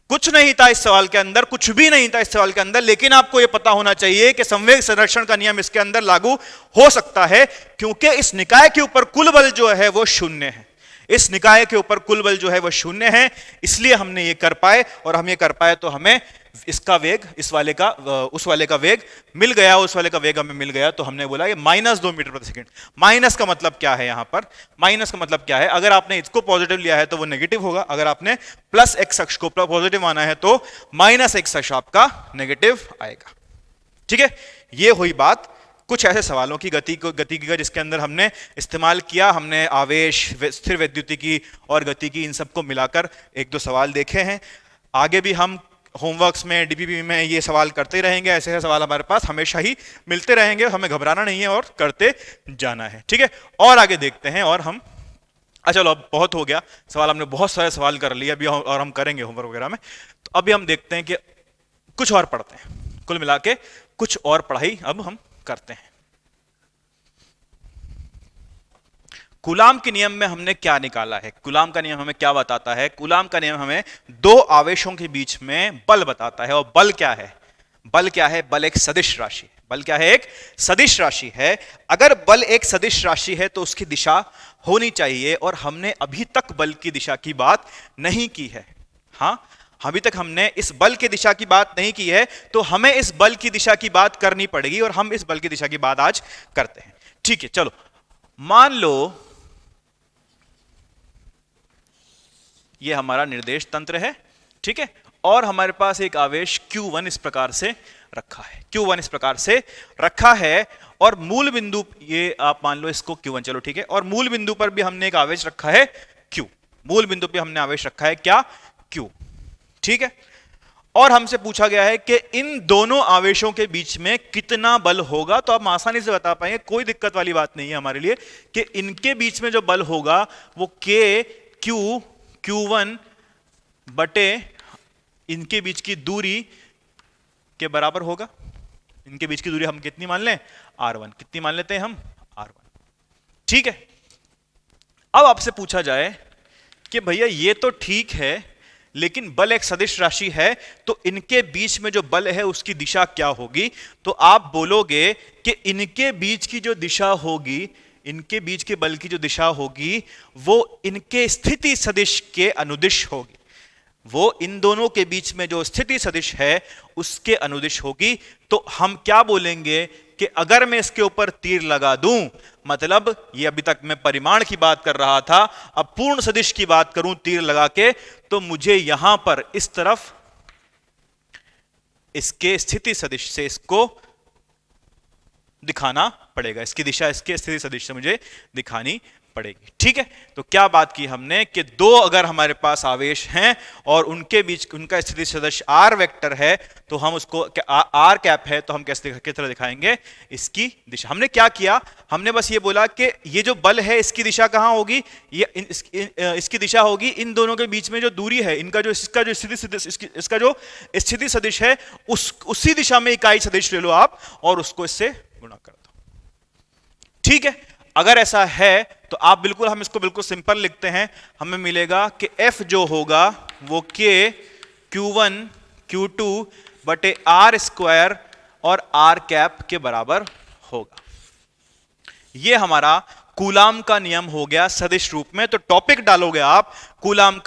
कुछ नहीं था इस सवाल के अंदर, कुछ भी नहीं था इस सवाल के अंदर, लेकिन आपको यह पता होना चाहिए कि संवेग संरक्षण का नियम इसके अंदर लागू हो सकता है, क्योंकि इस निकाय के ऊपर कुल बल जो है वो शून्य है। इस निकाय के ऊपर कुल बल जो है वो शून्य है, इसलिए हमने ये कर पाए। और हम ये कर पाए तो हमें इसका वेग, इस वाले का उस वाले का वेग मिल गया, उस वाले का वेग हमें मिल गया। तो हमने बोला ये -2 मीटर प्रति सेकंड। माइनस का मतलब क्या है? यहां पर माइनस का मतलब क्या है? अगर आपने इसको पॉजिटिव लिया है तो वो नेगेटिव होगा, अगर आपने प्लस एक्स अक्ष को पॉजिटिव माना है तो -x अक्ष आपका नेगेटिव आएगा। ठीक है, ये हुई बात कुछ ऐसे सवालों की गति का जिसके अंदर हमने इस्तेमाल किया। हमने आवेश, स्थिर वैद्युतिकी और गति की, इन सबको मिलाकर 1-2 सवाल देखे हैं। आगे भी हम होमवर्क्स में, डीपीपी में ये सवाल करते रहेंगे। ऐसे सवाल हमारे पास हमेशा ही मिलते रहेंगे, हमें घबराना नहीं है और करते जाना है। ठीक है, और आगे देखते हैं। और हम चलो अब बहुत हो गया सवाल, हमने बहुत सारे सवाल कर लिए अभी और हम करेंगे होमवर्क वगैरह में। तो अभी हम देखते हैं कि कुछ और पढ़ते हैं। कुल मिला के कुछ और पढ़ाई अब हम करते हैं। कूलाम के नियम में हमने क्या निकाला है? कूलाम का नियम हमें क्या बताता है? कूलाम का नियम हमें 2 आवेशों के बीच में बल बताता है। और बल क्या है? बल क्या है? बल एक सदिश राशि है। बल क्या है? एक सदिश राशि है। अगर बल एक सदिश राशि है तो उसकी दिशा होनी चाहिए, और हमने अभी तक बल की दिशा की बात नहीं की है। हाँ, अभी तक हमने इस बल की दिशा की बात नहीं की है, तो हमें इस बल की दिशा की बात करनी पड़ेगी, और हम इस बल की दिशा की बात आज करते हैं। ठीक है, चलो मान लो ये हमारा निर्देश तंत्र है। ठीक है, और हमारे पास एक आवेश Q1 इस प्रकार से रखा है। Q1 इस प्रकार से रखा है, और मूल बिंदु, ये आप मान लो इसको Q1, चलो ठीक है। और मूल बिंदु पर भी हमने एक आवेश रखा है Q। मूल बिंदु पे हमने आवेश रखा है क्या? Q। ठीक है, और हमसे पूछा गया है कि इन दोनों आवेशों के बीच में कितना बल होगा। तो आप आसानी से बता पाएंगे, कोई दिक्कत वाली बात नहीं है हमारे लिए, कि इनके बीच में जो बल होगा वो Q1 बटे इनके बीच की दूरी के बराबर होगा। इनके बीच की दूरी हम कितनी मान लें? R1। कितनी मान लेते हैं हम? R1। ठीक है, अब आपसे पूछा जाए कि भैया ये तो ठीक है, लेकिन बल एक सदिश राशि है, तो इनके बीच में जो बल है उसकी दिशा क्या होगी? तो आप बोलोगे कि इनके बीच की जो दिशा होगी, इनके बीच के बल की जो दिशा होगी वो इनके स्थिति सदिश के अनुदिश होगी। वो इन दोनों के बीच में जो स्थिति सदिश है उसके अनुदिश होगी। तो हम क्या बोलेंगे कि अगर मैं इसके ऊपर तीर लगा दूं, मतलब ये अभी तक मैं परिमाण की बात कर रहा था, अब पूर्ण सदिश की बात करूं तीर लगा के, तो मुझे यहां पर इस तरफ इसके स्थिति सदिश से इसको दिखाना पड़ेगा, इसकी दिशा इसके स्थिति सदिश से मुझे दिखानी पड़ेगी। ठीक है, तो क्या बात की हमने कि दो अगर हमारे पास आवेश हैं और उनके बीच उनका स्थिति सदिश आर वेक्टर है, तो हम उसको आर कैप है, तो हम कैसे किस तरह दिखाएंगे इसकी दिशा। हमने क्या किया, हमने बस ये बोला कि ये जो बल है इसकी दिशा कहां होगी, ये इसकी दिशा होगी इन दोनों के बीच में जो दूरी है, इनका जो इसका जो इसका जो स्थिति सदिश है उसी दिशा में इकाई सदिश ले लो आप और उसको इससे गुणा कर दो। ठीक है, अगर ऐसा है तो आप बिल्कुल, हम इसको बिल्कुल सिंपल लिखते हैं, हमें मिलेगा कि F जो होगा वो K Q1 Q2 बटे R स्क्वायर और R कैप के बराबर होगा। ये हमारा कूलाम का नियम हो गया सदिश रूप में। तो टॉपिक डालोगे आप कूलाम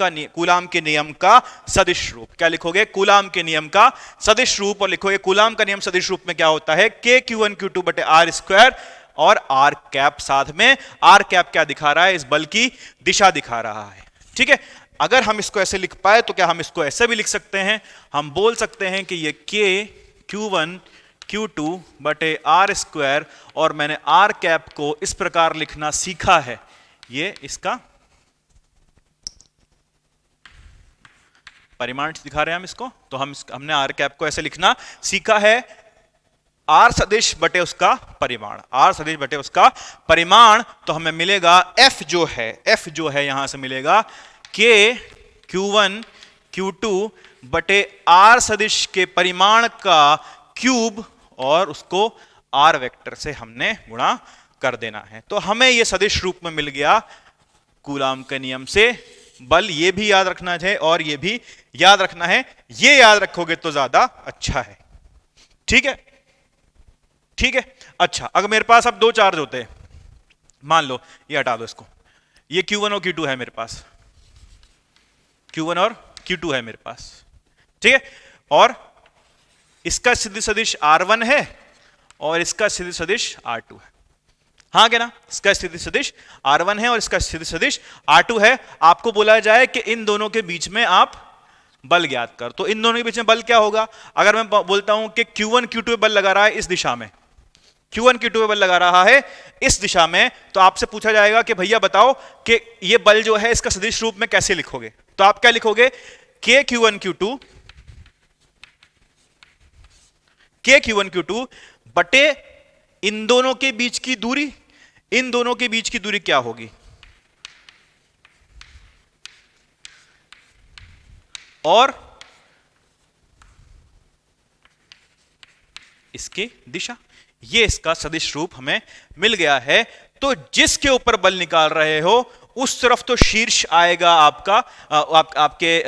के नियम का सदिश रूप। क्या लिखोगे, कूलाम के नियम का सदिश रूप, और लिखोगे कूलाम का नियम सदिश रूप में क्या होता है, K Q1 Q2 बटे R स्क्वायर और आर कैप, साथ में आर कैप क्या दिखा रहा है, इस बल की दिशा दिखा रहा है। ठीक है, अगर हम इसको ऐसे लिख पाए तो क्या हम इसको ऐसे भी लिख सकते हैं, हम बोल सकते हैं कि ये K Q1 Q2 बटे आर स्क्वायर, और मैंने आर कैप को इस प्रकार लिखना सीखा है, ये इसका परिमाण दिखा रहे हैं हम इसको, तो हमने आर कैप को ऐसे लिखना सीखा है, आर सदिश बटे उसका परिमाण, आर सदिश बटे उसका परिमाण। तो हमें मिलेगा F जो है यहां से मिलेगा K Q1 Q2 बटे आर सदिश के परिमाण का क्यूब, और उसको आर वेक्टर से हमने गुणा कर देना है। तो हमें यह सदिश रूप में मिल गया कूलाम के नियम से बल। ये भी याद रखना है और ये भी याद रखना है, ये याद रखोगे तो ज्यादा अच्छा है। ठीक है, ठीक है। अच्छा, अगर मेरे पास अब दो चार्ज होते हैं, मान लो ये हटा दो इसको, ये Q1 और Q2 है मेरे पास, Q1 और Q2 है मेरे पास, ठीक है, और इसका स्थिति सदिश R1 है और इसका स्थिति सदिश R2 है। हाँ क्या ना, इसका स्थिति सदिश R1 है और इसका स्थिति सदिश R2 है। आपको बोला जाए कि इन दोनों के बीच में आप बल ज्ञात कर, तो इन दोनों के बीच में बल क्या होगा, अगर मैं बोलता हूं कि Q1 Q2 पे बल लगा रहा है इस दिशा में, Q1 Q2 पे बल लगा रहा है इस दिशा में, तो आपसे पूछा जाएगा कि भैया बताओ कि ये बल जो है इसका सदिश रूप में कैसे लिखोगे, तो आप क्या लिखोगे, K Q1 Q2 बटे इन दोनों के बीच की दूरी, इन दोनों के बीच की दूरी क्या होगी, और इसकी दिशा। ये इसका सदिश रूप हमें मिल गया है। तो जिसके ऊपर बल निकाल रहे हो उस तरफ तो शीर्ष आएगा आपका आपके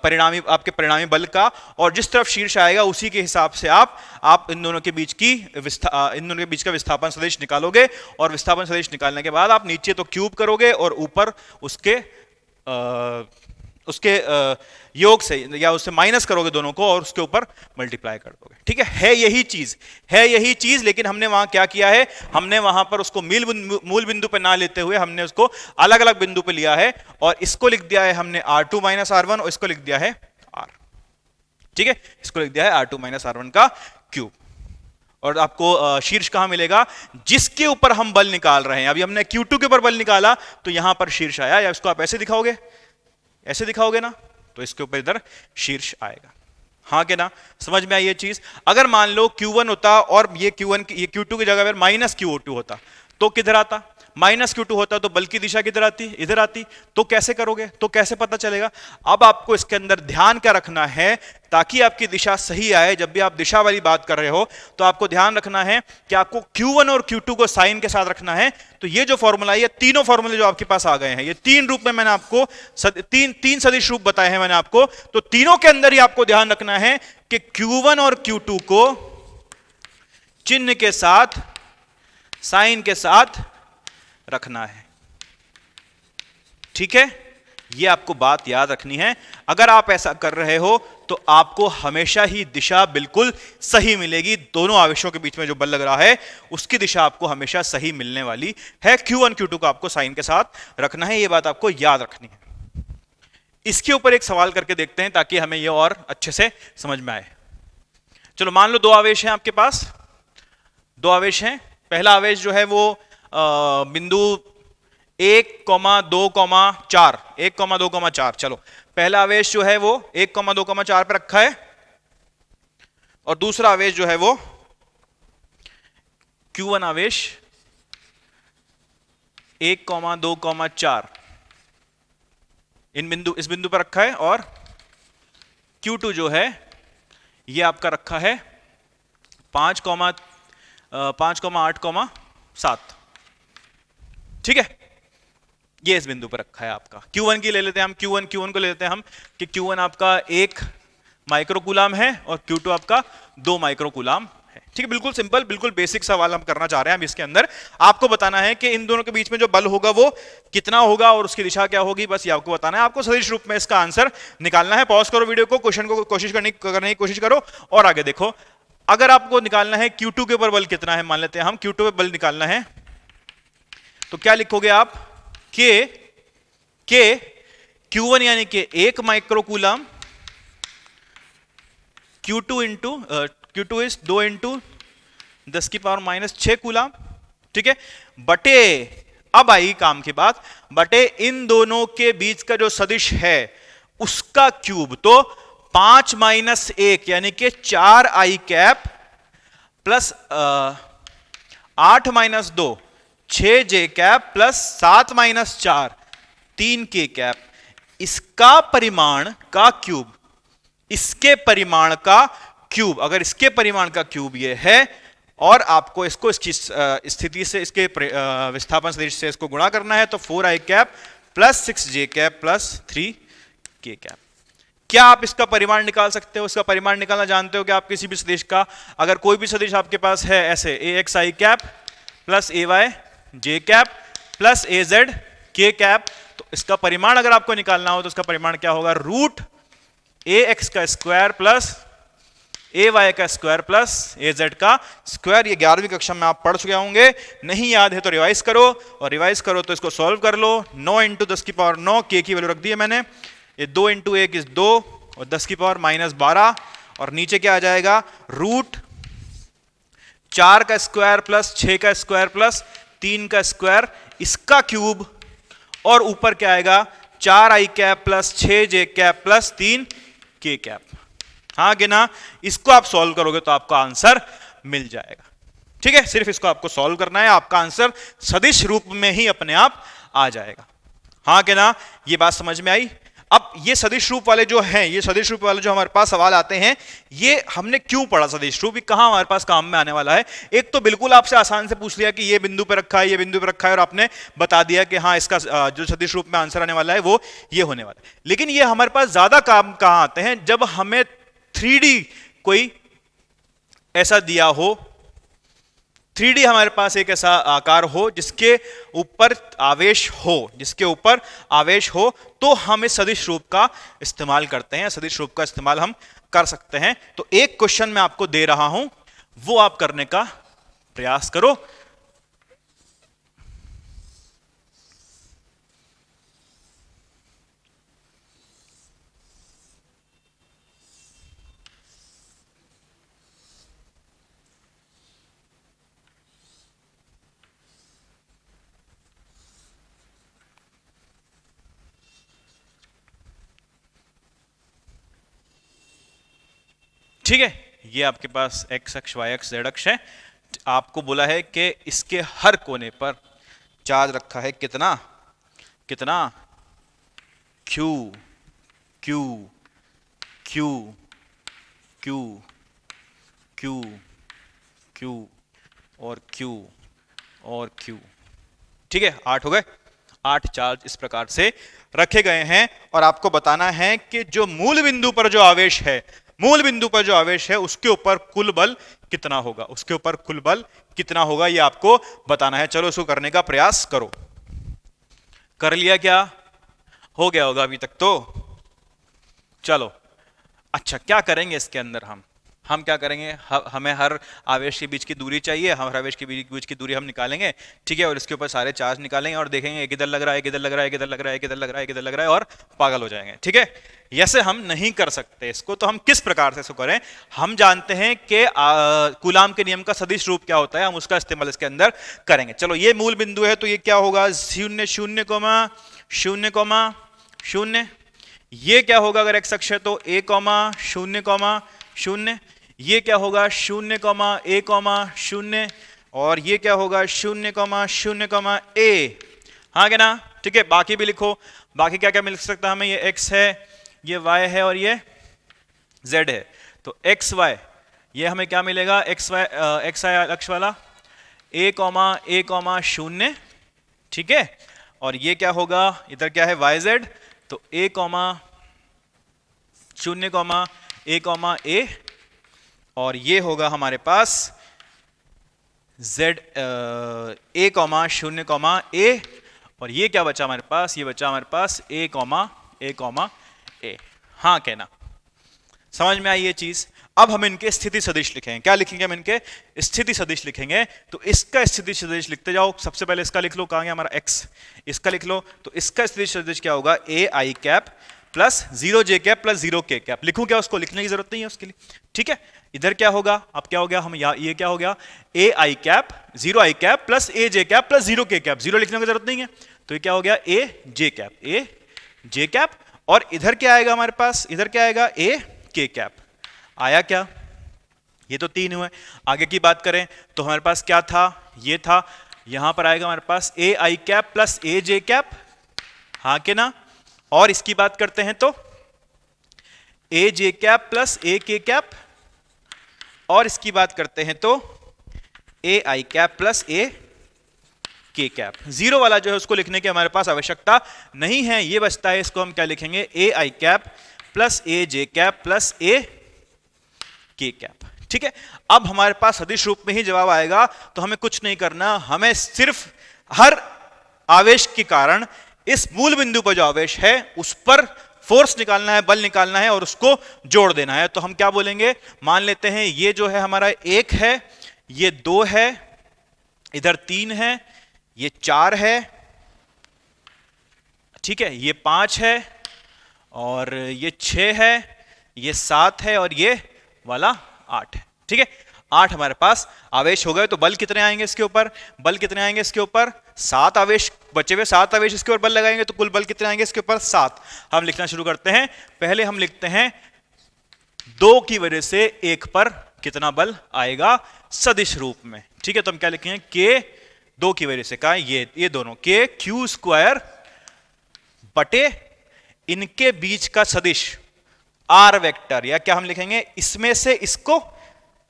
परिणामी बल का, और जिस तरफ शीर्ष आएगा उसी के हिसाब से आप इन दोनों के बीच का विस्थापन सदिश निकालोगे, और विस्थापन सदिश निकालने के बाद आप नीचे तो क्यूब करोगे और ऊपर उसके योग से या उससे माइनस करोगे दोनों को और उसके ऊपर मल्टीप्लाई कर दोगे। ठीक है यही चीज, लेकिन हमने वहां क्या किया है, हमने वहां पर उसको मूल बिंदु पे ना लेते हुए हमने उसको अलग अलग बिंदु पे लिया है, और इसको लिख दिया है हमने R2 माइनस R1 और इसको लिख दिया है R। ठीक है, इसको लिख दिया है R2 माइनस R1 का क्यूब। और आपको शीर्ष कहां मिलेगा, जिसके ऊपर हम बल निकाल रहे हैं। अभी हमने Q2 के ऊपर बल निकाला तो यहां पर शीर्ष आया, या इसको आप ऐसे दिखाओगे ना, तो इसके ऊपर इधर शीर्ष आएगा। हाँ के ना, समझ में आई ये चीज। अगर मान लो Q1 होता और ये Q2 की जगह पर माइनस Q2 होता तो किधर आता, माइनस Q2 होता तो बल की दिशा किधर आती, इधर आती। तो कैसे करोगे, तो कैसे पता चलेगा। अब आपको इसके अंदर ध्यान क्या रखना है, ताकि आपकी दिशा सही आए, जब भी आप दिशा वाली बात कर रहे हो तो आपको ध्यान रखना है कि आपको Q1 और Q2 को साइन के साथ रखना है। तो ये जो फॉर्मूला है, ये तीनों फॉर्मूले जो आपके पास आ गए हैं, ये तीन रूप में मैंने आपको तीन सदिश रूप बताए हैं मैंने आपको, तो तीनों के अंदर ही आपको ध्यान रखना है कि Q1 और Q2 को चिन्ह के साथ, साइन के साथ रखना है। ठीक है, ये आपको बात याद रखनी है। अगर आप ऐसा कर रहे हो तो आपको हमेशा ही दिशा बिल्कुल सही मिलेगी। दोनों आवेशों के बीच में जो बल लग रहा है उसकी दिशा आपको हमेशा सही मिलने वाली है। Q1 Q2 को आपको साइन के साथ रखना है, ये बात आपको याद रखनी है। इसके ऊपर एक सवाल करके देखते हैं ताकि हमें ये और अच्छे से समझ में आए। चलो मान लो दो आवेश हैं आपके पास, दो आवेश हैं। पहला आवेश जो है वो बिंदु 1,2,4 1,2,4, चलो पहला आवेश जो है वो 1,2,4 पे रखा है और दूसरा आवेश जो है वो Q1 आवेश 1,2,4 इस बिंदु पर रखा है और Q2 जो है ये आपका रखा है 5,8,7, ठीक है। ये इस बिंदु पर रखा है आपका। Q1 की ले लेते हैं हम, Q1 को ले लेते हैं हम कि Q1 आपका 1 माइक्रोकूलाम है और Q2 आपका 2 माइक्रोकूलाम है, ठीक है। बिल्कुल सिंपल, बिल्कुल बेसिक सवाल हम करना चाह रहे हैं। अब इसके अंदर आपको बताना है कि इन दोनों के बीच में जो बल होगा वो कितना होगा और उसकी दिशा क्या होगी, बस ये आपको बताना है। आपको सदिश रूप में इसका आंसर निकालना है। पॉज करो वीडियो को, क्वेश्चन को करने की कोशिश करो और आगे देखो। अगर आपको निकालना है Q2 के ऊपर बल कितना है, मान लेते हैं हम Q2 पे बल निकालना है, तो क्या लिखोगे आप के Q1 यानी कि 1 माइक्रोकूलाम, Q2 इज 2 इंटू 10 की पावर -6 कूलाम, ठीक है, बटे, अब आई काम की बात, बटे इन दोनों के बीच का जो सदिश है उसका क्यूब, तो 5 - 1 यानी कि 4i cap plus 8 - 2 6j cap plus 7 - 4 3k cap, इसका परिमाण का क्यूब, इसके परिमाण का क्यूब, अगर इसके परिमाण का क्यूब ये है और आपको इसको इसकी स्थिति से, इसके विस्थापन सदिश से इसको गुणा करना है, तो 4i cap plus 6j cap plus 3k cap. क्या आप इसका परिमाण निकाल सकते हो? इसका परिमाण निकालना जानते हो कि आप किसी भी सदिश का, अगर कोई भी सदिश आपके पास है ऐसे axi cap plus ay j cap plus az k cap, तो इसका परिमाण अगर आपको निकालना हो तो इसका परिमाण क्या होगा, रूट ax का स्क्वायर प्लस ay का स्क्वायर प्लस az का स्क्वायर। ये 11वीं कक्षा में आप पढ़ चुके होंगे, नहीं याद है तो रिवाइज करो, और रिवाइज करो तो इसको सॉल्व कर लो। 9 इंटू 10 की पावर 9, k की वैल्यू रख दी है मैंने, ये 2 इंटू 1 इज 2 और 10 की पावर -12, और नीचे क्या आ जाएगा, रूट 4 का स्क्वायर प्लस 6 का स्क्वायर प्लस 3 का स्क्वायर, इसका क्यूब, और ऊपर क्या आएगा, 4i cap plus 6j cap plus 3k cap. हाँ कि ना? इसको आप सॉल्व करोगे तो आपका आंसर मिल जाएगा, ठीक है। सिर्फ इसको आपको सॉल्व करना है, आपका आंसर सदिश रूप में ही अपने आप आ जाएगा। हाँ कि ना? ये बात समझ में आई? अब ये सदिश रूप वाले जो हैं, ये सदिश रूप वाले जो हमारे पास सवाल आते हैं, ये हमने क्यों पढ़ा सदिश रूप, कहां हमारे पास काम में आने वाला है। एक तो बिल्कुल आपसे आसान से पूछ लिया कि ये बिंदु पे रखा है, ये बिंदु पे रखा है, और आपने बता दिया कि हाँ इसका जो सदिश रूप में आंसर आने वाला है वो ये होने वाला है। लेकिन ये हमारे पास ज्यादा काम कहां आते हैं, जब हमें 3D कोई ऐसा दिया हो, 3D हमारे पास एक ऐसा आकार हो जिसके ऊपर आवेश हो, जिसके ऊपर आवेश हो, तो हम इस सदिश रूप का इस्तेमाल करते हैं, सदिश रूप का इस्तेमाल हम कर सकते हैं। तो एक क्वेश्चन मैं आपको दे रहा हूं, वो आप करने का प्रयास करो। ठीक है, ये आपके पास x अक्ष, y अक्ष, z अक्ष है। आपको बोला है कि इसके हर कोने पर चार्ज रखा है कितना, कितना, q q q q q q और q और q, ठीक है। 8 हो गए, 8 चार्ज इस प्रकार से रखे गए हैं, और आपको बताना है कि जो मूल बिंदु पर जो आवेश है, मूल बिंदु पर जो आवेश है उसके ऊपर कुल बल कितना होगा, उसके ऊपर कुल बल कितना होगा, ये आपको बताना है। चलो इसको करने का प्रयास करो। कर लिया क्या? हो गया होगा अभी तक तो। चलो अच्छा, क्या करेंगे इसके अंदर हम क्या करेंगे, हमें हर आवेश के बीच की दूरी चाहिए, हर आवेश के बीच की दूरी हम निकालेंगे, ठीक है, और इसके ऊपर सारे चार्ज निकालेंगे और देखेंगे एक इधर लग रहा है, एक इधर लग रहा है, एक इधर लग रहा है, एक इधर लग रहा है, एक इधर लग रहा है, और पागल हो जाएंगे, ठीक है। ऐसे हम नहीं कर सकते इसको, तो हम किस प्रकार से इसको करें। हम जानते हैं कि कूलाम के नियम का सदिश रूप क्या होता है, हम उसका इस्तेमाल इसके अंदर करेंगे। चलो ये मूल बिंदु है, तो ये क्या होगा, 0 0 0 0। ये क्या होगा अगर एक्स अक्ष है तो a 0 0। ये क्या होगा 0 a 0, और ये क्या होगा 0 0 a, हाँ क्या ना, ठीक है। बाकी भी लिखो, बाकी क्या क्या मिल सकता है हमें, ये x है, ये y है, और ये z है। तो x y ये हमें क्या मिलेगा, x y अक्ष वाला a 0, ठीक है। और ये क्या होगा, इधर क्या है y z, तो a 0 a, और ये होगा हमारे पास z a 0 a, और ये क्या बचा हमारे पास, ये बचा हमारे पास a a। हाँ कहना, समझ में आई ये चीज। अब हम इनके स्थिति सदिश लिखेंगे, क्या लिखेंगे हम इनके स्थिति सदिश लिखेंगे। तो इसका स्थिति सदिश लिखते जाओ, सबसे पहले इसका लिख लो, कहां गया हमारा x, इसका लिख लो। तो इसका स्थिति सदिश क्या होगा, a i cap plus 0 j cap plus 0 k cap. लिखूं क्या, उसको लिखने की जरूरत नहीं है उसके लिए, ठीक है। इधर क्या होगा, अब क्या हो गया, हम ये क्या हो गया, a i cap 0 i cap plus a j cap plus 0 k cap, 0 लिखने की जरूरत नहीं है। तो ये क्या हो गया a j कैप, और इधर क्या आएगा हमारे पास, इधर क्या आएगा a k कैप। आया क्या, ये तो 3 हुए। आगे की बात करें तो हमारे पास क्या था, ये था, यहां पर आएगा हमारे पास a i cap plus a j cap, हाँ के ना। और इसकी बात करते हैं तो a j cap plus a k cap, और इसकी बात करते हैं तो a i cap plus a k cap. 0 वाला जो है उसको लिखने की हमारे पास आवश्यकता नहीं है, ये बचता है, इसको हम क्या लिखेंगे, a i cap plus a j cap plus a k cap, ठीक है। अब हमारे पास सदिश रूप में ही जवाब आएगा, तो हमें कुछ नहीं करना, हमें सिर्फ हर आवेश के कारण इस मूल बिंदु पर जो आवेश है उस पर फोर्स निकालना है, बल निकालना है, और उसको जोड़ देना है। तो हम क्या बोलेंगे, मान लेते हैं ये जो है हमारा 1 है, ये 2 है, इधर 3 है, ये 4 है, ठीक है, ये 5 है, और ये 6 है, ये 7 है, और ये वाला 8 है, ठीक है। 8 हमारे पास आवेश हो गए। तो बल कितने आएंगे इसके ऊपर, बल कितने आएंगे इसके ऊपर, 7 आवेश बचे हुए, 7 आवेश इसके ऊपर बल लगाएंगे, तो कुल बल कितने आएंगे इसके ऊपर, 7। हम लिखना शुरू करते हैं। पहले हम लिखते हैं 2 की वजह से 1 पर कितना बल आएगा सदिश रूप में, ठीक है। तो हम क्या लिखेंगे, k 2 की वजह से, का ये दोनों k q स्क्वायर बटे इनके बीच का सदिश r वेक्टर, या क्या हम लिखेंगे, इसमें से इसको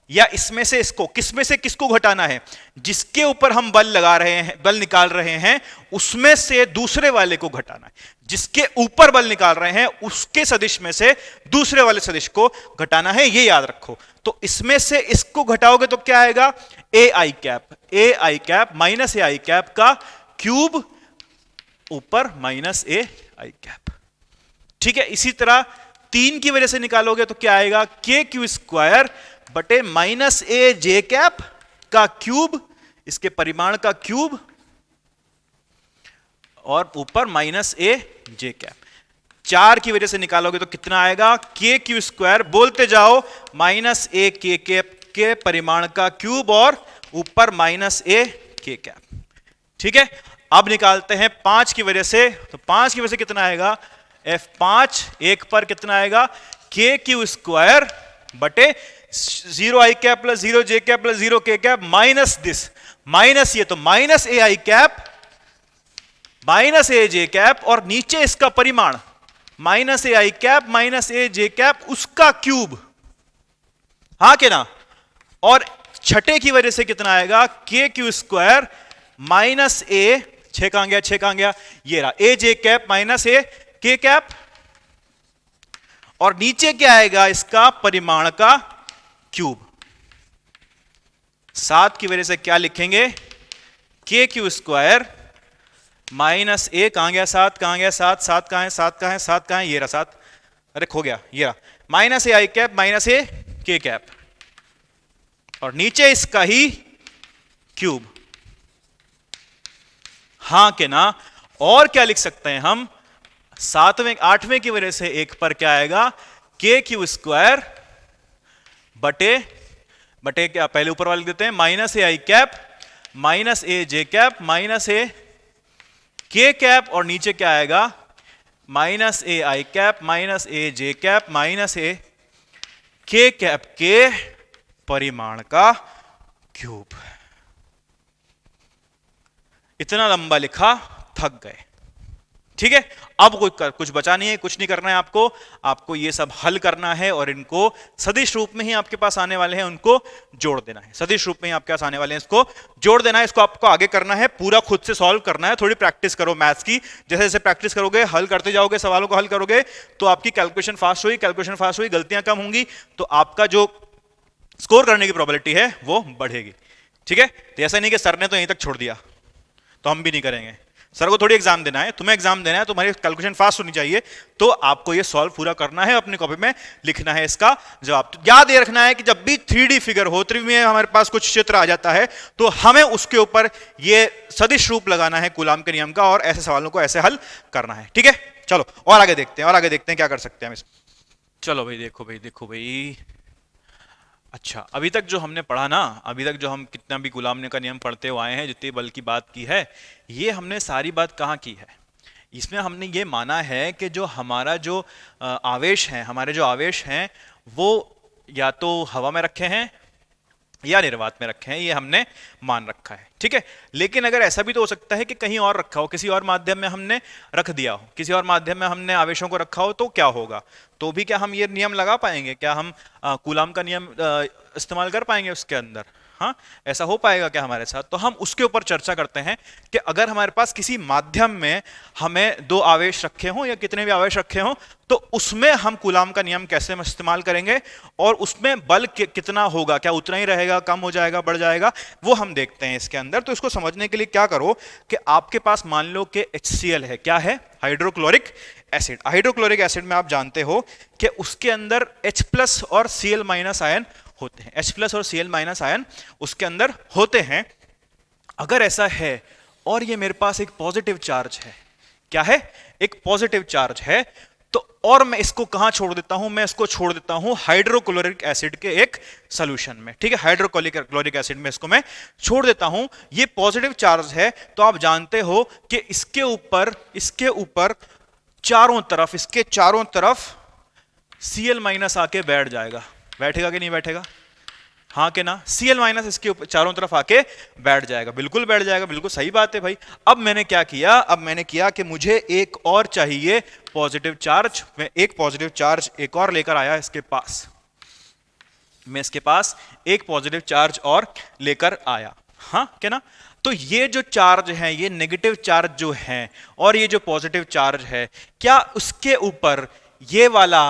या इसमें से इसको, किसमें से किसको घटाना है, जिसके ऊपर हम बल लगा रहे हैं, बल निकाल रहे हैं, उसमें से दूसरे वाले को घटाना है। जिसके ऊपर बल निकाल रहे हैं उसके सदिश में से दूसरे वाले सदिश को घटाना है, ये याद रखो। तो इसमें से इसको घटाओगे तो क्या आएगा, a i cap minus a i cap का क्यूब ऊपर माइनस a i कैप, ठीक है। इसी तरह 3 की वजह से निकालोगे तो क्या आएगा, k क्यू स्क्वायर बटे माइनस a j कैप का क्यूब, इसके परिमाण का क्यूब, और ऊपर माइनस a j कैप। 4 की वजह से निकालोगे तो कितना आएगा, k क्यू स्क्वायर, बोलते जाओ, माइनस a k कैप के परिमाण का क्यूब, और ऊपर माइनस a k कैप, ठीक है। अब निकालते हैं 5 की वजह से, तो 5 की वजह से कितना आएगा, f5 1 पर कितना आएगा, k क्यू स्क्वायर बटे 0 i cap plus 0 j cap plus 0 k cap minus this, minus ये, तो minus a i cap minus a j cap, और नीचे इसका परिमाण minus a i cap minus a j cap, उसका क्यूब, हाँ के ना। और छठे की वजह से कितना आएगा, k Q square minus a, 6 कहां गया, 6 कहां गया, ये रहा, a j cap minus a k cap, और नीचे क्या आएगा, इसका परिमाण का क्यूब। 7 की वजह से क्या लिखेंगे, k क्यू स्क्वायर माइनस ए, कहां गया 7, कहां गया 7, 7 कहां है, 7 कहां है, 7 कहां है, ये रहा 7, अरे खो गया, ये रहा, माइनस ए आई कैप माइनस ए के कैप, और नीचे इसका ही क्यूब, हां के ना। और क्या लिख सकते हैं हम, 7वें 8वें की वजह से एक पर क्या आएगा, के क्यू स्क्वायर बटे बटे क्या, पहले ऊपर वाले देते हैं, माइनस ए आई कैप माइनस ए जे कैप माइनस ए के कैप, और नीचे क्या आएगा, माइनस ए आई कैप माइनस ए जे कैप माइनस ए के कैप के परिमाण का क्यूब। इतना लंबा लिखा, थक गए, ठीक है। अब कुछ बचा नहीं है, कुछ नहीं करना है आपको, आपको ये सब हल करना है और इनको सदिश रूप में ही आपके पास आने वाले हैं, उनको जोड़ देना है, सदिश रूप में ही आपके पास आने वाले हैं, इसको जोड़ देना है, इसको आपको आगे करना है, पूरा खुद से सॉल्व करना है। थोड़ी प्रैक्टिस करो मैथ्स की, जैसे जैसे प्रैक्टिस करोगे, हल करते जाओगे, सवालों को हल करोगे, तो आपकी कैलकुलेशन फास्ट हुई, गलतियां कम होंगी, तो आपका जो स्कोर करने की प्रोबेबिलिटी है वो बढ़ेगी, ठीक है। तो ऐसा नहीं कि सर ने तो यहीं तक छोड़ दिया तो हम भी नहीं करेंगे, सर को थोड़ी एग्जाम देना है, तुम्हें एग्जाम देना है, तुम्हारी कैलकुलेशन फास्ट होनी चाहिए, तो आपको ये सॉल्व पूरा करना है, अपनी कॉपी में लिखना है इसका जवाब। तो याद ये रखना है कि जब भी 3D फिगर हो, त्रिविमीय हमारे पास कुछ चित्र आ जाता है, तो हमें उसके ऊपर ये सदिश रूप लगाना है कूलाम के नियम का, और ऐसे सवालों को ऐसे हल करना है, ठीक है। चलो और आगे देखते हैं, क्या कर सकते हैं हम इसमें। चलो भाई देखो भाई, अच्छा अभी तक जो हमने पढ़ा ना, अभी तक जो हम कितना भी गुलाम का नियम पढ़ते हुए आए हैं, जितने बल की बात की है, ये हमने सारी बात कहाँ की है, इसमें हमने ये माना है कि जो हमारा जो आवेश है, हमारे जो आवेश हैं वो या तो हवा में रखे हैं या निर्वात में रखे हैं, ये हमने मान रखा है, ठीक है। लेकिन अगर ऐसा भी तो हो सकता है कि कहीं और रखा हो, किसी और माध्यम में हमने रख दिया हो, किसी और माध्यम में हमने आवेशों को रखा हो, तो क्या होगा, तो भी क्या हम ये नियम लगा पाएंगे, क्या हम कूलाम का नियम इस्तेमाल कर पाएंगे उसके अंदर, हाँ ऐसा हो पाएगा क्या हमारे साथ। तो हम उसके ऊपर चर्चा करते हैं कि अगर हमारे पास किसी माध्यम में हमें 2 आवेश रखे हों या कितने भी आवेश रखे हों, तो उसमें हम कूलाम का नियम कैसे इस्तेमाल करेंगे, और उसमें बल कितना होगा, क्या उतना ही रहेगा, कम हो जाएगा, बढ़ जाएगा, वो हम देखते हैं इसके अंदर। तो इसको समझने के लिए क्या करो कि आपके पास मान लो कि HCl है, क्या है, हाइड्रोक्लोरिक एसिड। हाइड्रोक्लोरिक एसिड में आप जानते हो कि उसके अंदर H+ और Cl- आयन होते हैं, H+ और Cl- आयन उसके अंदर होते हैं। अगर ऐसा है और ये मेरे पास एक पॉजिटिव चार्ज है, क्या है, एक पॉजिटिव चार्ज है, तो और मैं इसको कहां छोड़ देता हूं, मैं इसको छोड़ देता हूं हाइड्रोक्लोरिक एसिड के एक सॉल्यूशन में, ठीक है, हाइड्रोक्लोरिक एसिड में इसको मैं छोड़ देता हूं। ये पॉजिटिव चार्ज है, तो आप जानते हो कि इसके ऊपर चारों तरफ, इसके चारों तरफ Cl- आके बैठ जाएगा, बैठेगा कि नहीं बैठेगा, हाँ के ना, Cl- इसके ऊपर चारों तरफ आके बैठ जाएगा, बिल्कुल बैठ जाएगा, बिल्कुल सही बात है भाई। अब मैंने क्या किया, अब मैंने किया कि मुझे एक और चाहिए पॉजिटिव चार्ज, मैं एक पॉजिटिव चार्ज एक और लेकर आया इसके पास, मैं इसके पास एक पॉजिटिव चार्ज और लेकर आया, हाँ क्या ना। तो ये जो चार्ज है, ये नेगेटिव चार्ज जो है और ये जो पॉजिटिव चार्ज है, क्या उसके ऊपर ये वाला,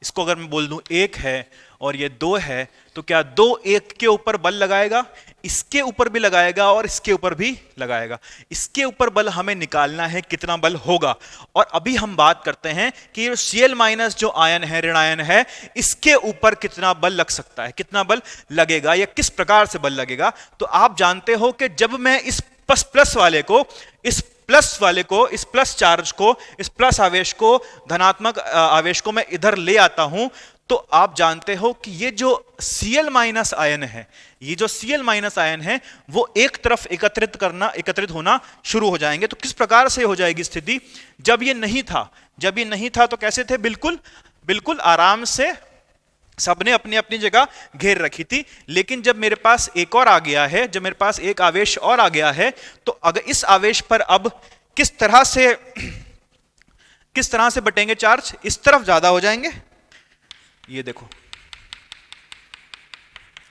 इसको अगर मैं बोल दूं 1 है और ये 2 है, तो क्या 2 1 के ऊपर बल लगाएगा, इसके ऊपर भी लगाएगा और इसके ऊपर भी लगाएगा। इसके ऊपर बल हमें निकालना है कितना बल होगा, और अभी हम बात करते हैं कि Cl- जो आयन है, ऋण आयन है, इसके ऊपर कितना बल लग सकता है, कितना बल लगेगा या किस प्रकार से बल लगेगा। तो आप जानते हो कि जब मैं इस प्लस वाले को, इस प्लस चार्ज को, इस प्लस आवेश को, धनात्मक आवेश को मैं इधर ले आता हूं, तो आप जानते हो कि ये जो Cl- आयन है, ये जो Cl- आयन है, वो एक तरफ एकत्रित होना शुरू हो जाएंगे। तो किस प्रकार से हो जाएगी स्थिति, जब ये नहीं था तो कैसे थे, बिल्कुल आराम से सबने अपनी अपनी जगह घेर रखी थी। लेकिन जब मेरे पास एक और आ गया है, जब मेरे पास एक आवेश और आ गया है, तो अगर इस आवेश पर अब किस तरह से बटेंगे चार्ज, इस तरफ ज्यादा हो जाएंगे, ये देखो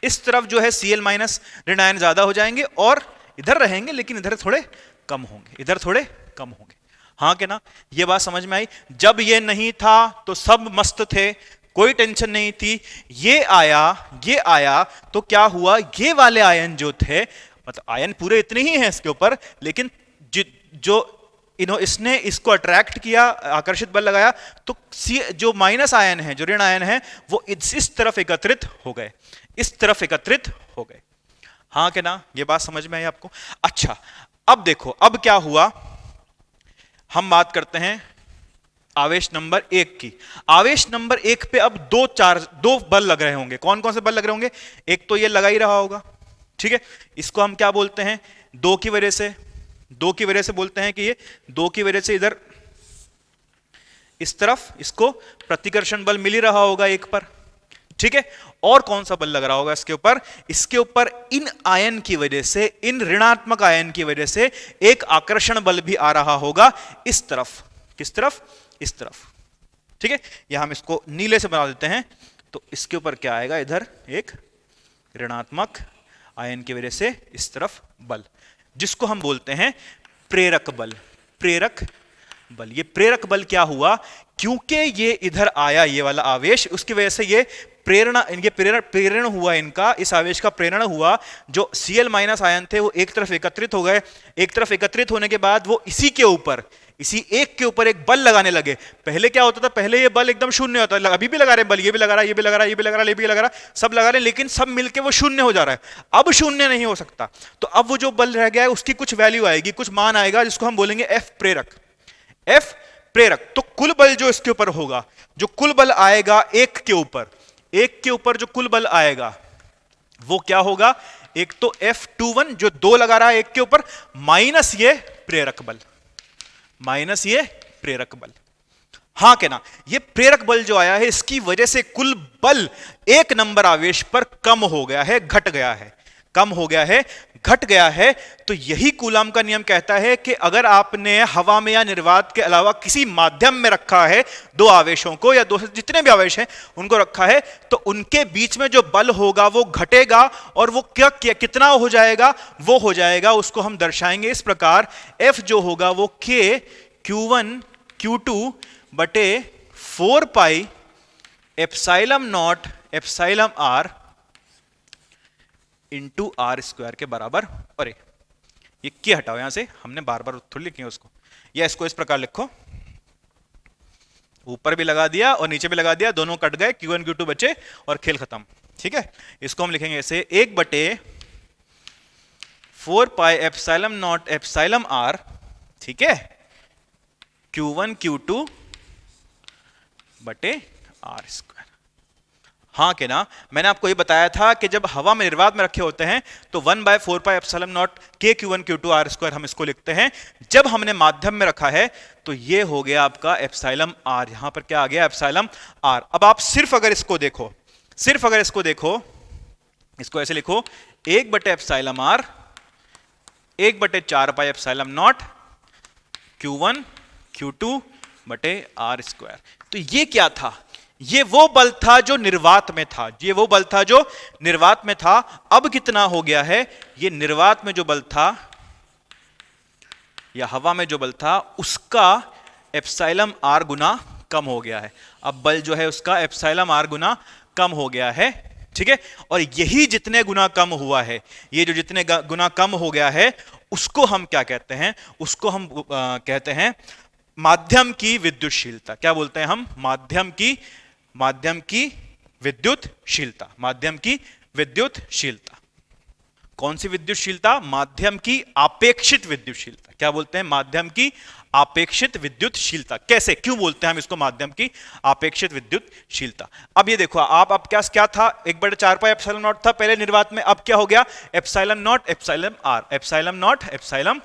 इस तरफ जो है Cl- ऋण आयन ज्यादा हो जाएंगे और इधर रहेंगे, लेकिन इधर थोड़े कम होंगे, हाँ के ना। ये बात समझ में आई। जब ये नहीं था तो सब मस्त थे, कोई टेंशन नहीं थी। ये आया तो क्या हुआ, ये वाले आयन जो थे, मतलब आयन पूरे इतने ही हैं इसके ऊपर, लेकिन जो इसने इसको अट्रैक्ट किया, आकर्षित बल लगाया, तो जो माइनस आयन है, जो ऋण आयन है, वो इस तरफ एकत्रित हो गए, इस तरफ एकत्रित हो गए। हाँ कि ना, ये बात समझ में आई आपको? अच्छा, अब देखो, अब क्या हुआ, हम बात करते हैं आवेश नंबर 1 की। आवेश नंबर 1 पे अब दो बल लग रहे होंगे। कौन कौन से बल लग रहे होंगे? एक तो ये लगा ही रहा होगा, ठीक है, इसको हम क्या बोलते हैं? 2 की वजह से, 2 की वजह से बोलते हैं कि ये 2 की वजह से इधर इस तरफ इसको प्रतिकर्षण बल मिल ही रहा होगा एक पर, ठीक है। और कौन सा बल लग रहा होगा इसके ऊपर? इसके ऊपर इन आयन की वजह से, इन ऋणात्मक आयन की वजह से एक आकर्षण बल भी आ रहा होगा इस तरफ। किस तरफ? इस तरफ, ठीक है। यहां हम इसको नीले से बना देते हैं, तो इसके ऊपर क्या आएगा? इधर एक ऋणात्मक आयन की वजह से इस तरफ बल, जिसको हम बोलते हैं प्रेरक बल। प्रेरक बल। ये प्रेरक बल क्या हुआ? क्योंकि ये इधर आया, ये वाला आवेश, उसकी वजह से ये प्रेरण हुआ, इनका इस आवेश का प्रेरण हुआ। जो Cl माइनस आयन थे वो एक तरफ एकत्रित हो गए। एक तरफ एकत्रित होने के बाद वो इसी के ऊपर, इसी एक के ऊपर एक बल लगाने लगे। पहले क्या होता था? पहले ये बल एकदम शून्य होता है। अभी भी लगा रहे बल, ये भी लगा रहा है, ये भी लगा रहा है, ये भी लगा रहा है, ये भी लगा रहा है, सब लगा रहे हैं, लेकिन सब मिलके वो शून्य हो जा रहा है। अब शून्य नहीं हो सकता, तो अब वो जो बल रह गया है उसकी कुछ वैल्यू आएगी, कुछ मान आएगा, जिसको हम बोलेंगे F प्रेरक। F प्रेरक। तो कुल बल जो इसके ऊपर होगा, जो कुल बल आएगा एक के ऊपर, एक के ऊपर जो कुल बल आएगा वो क्या होगा? एक तो F21 जो 2 लगा रहा है एक के ऊपर, माइनस ये प्रेरक बल, माइनस ये प्रेरक बल। हाँ के ना, ये प्रेरक बल जो आया है इसकी वजह से कुल बल एक नंबर आवेश पर कम हो गया है, घट गया है, कम हो गया है, घट गया है। तो यही कूलाम का नियम कहता है कि अगर आपने हवा में या निर्वात के अलावा किसी माध्यम में रखा है दो आवेशों को, या दो से जितने भी आवेश हैं उनको रखा है, तो उनके बीच में जो बल होगा वो घटेगा, और वो कितना हो जाएगा? वो हो जाएगा, उसको हम दर्शाएंगे इस प्रकार, F जो होगा वो K Q1 Q2 बटे 4 pi epsilon naught epsilon R into r square के बराबर। अरे ये क्या हटाओ यहां से, हमने बार बार थोड़ी लिखी है उसको, या इसको इस प्रकार लिखो, ऊपर भी लगा दिया और नीचे भी लगा दिया, दोनों कट गए, Q1 Q2 बचे और खेल खत्म, ठीक है। इसको हम लिखेंगे ऐसे, 1 बटे 4 pi epsilon naught epsilon R, ठीक है, Q1 Q2 बटे आर स्क्वायर। हाँ के ना, मैंने आपको ये बताया था कि जब हवा में निर्वात में रखे होते हैं तो 1/4 pi epsilon not K Q1 Q2 R square हम इसको लिखते हैं। जब हमने माध्यम में रखा है तो ये हो गया आपका एप्सिलॉन R, यहां पर क्या आ गया? Epsilon R। अब आप सिर्फ अगर इसको देखो, सिर्फ अगर इसको देखो, इसको ऐसे लिखो, 1 बटे एप्सिलॉन R 1 बटे 4 pi epsilon not Q1 Q2 बटे R स्क्वायर। तो ये क्या था? ये वो बल था जो निर्वात में था, ये वो बल था जो निर्वात में था। अब कितना हो गया है? ये निर्वात में जो बल था या हवा में जो बल था उसका एप्सिलॉन R गुना कम हो गया है। अब बल जो है उसका एप्सिलॉन R गुना कम हो गया है, ठीक है। और यही जितने गुना कम हुआ है, ये जो जितने गुना कम हो गया है, उसको हम क्या कहते हैं? उसको हम कहते हैं माध्यम की विद्युतशीलता। क्या बोलते हैं हम? माध्यम की विद्युतशीलता, माध्यम की विद्युतशीलता। कौन सी विद्युतशीलता? माध्यम की आपेक्षित विद्युतशीलता। क्या बोलते हैं? माध्यम की आपेक्षित विद्युतशीलता। कैसे, क्यों बोलते हैं हम इसको माध्यम की आपेक्षित विद्युतशीलता? अब ये देखो, आप क्या था? 1/4 पाई एप्सिलॉन नॉट था पहले निर्वात में, अब क्या हो गया? Epsilon naught epsilon R, epsilon naught epsilon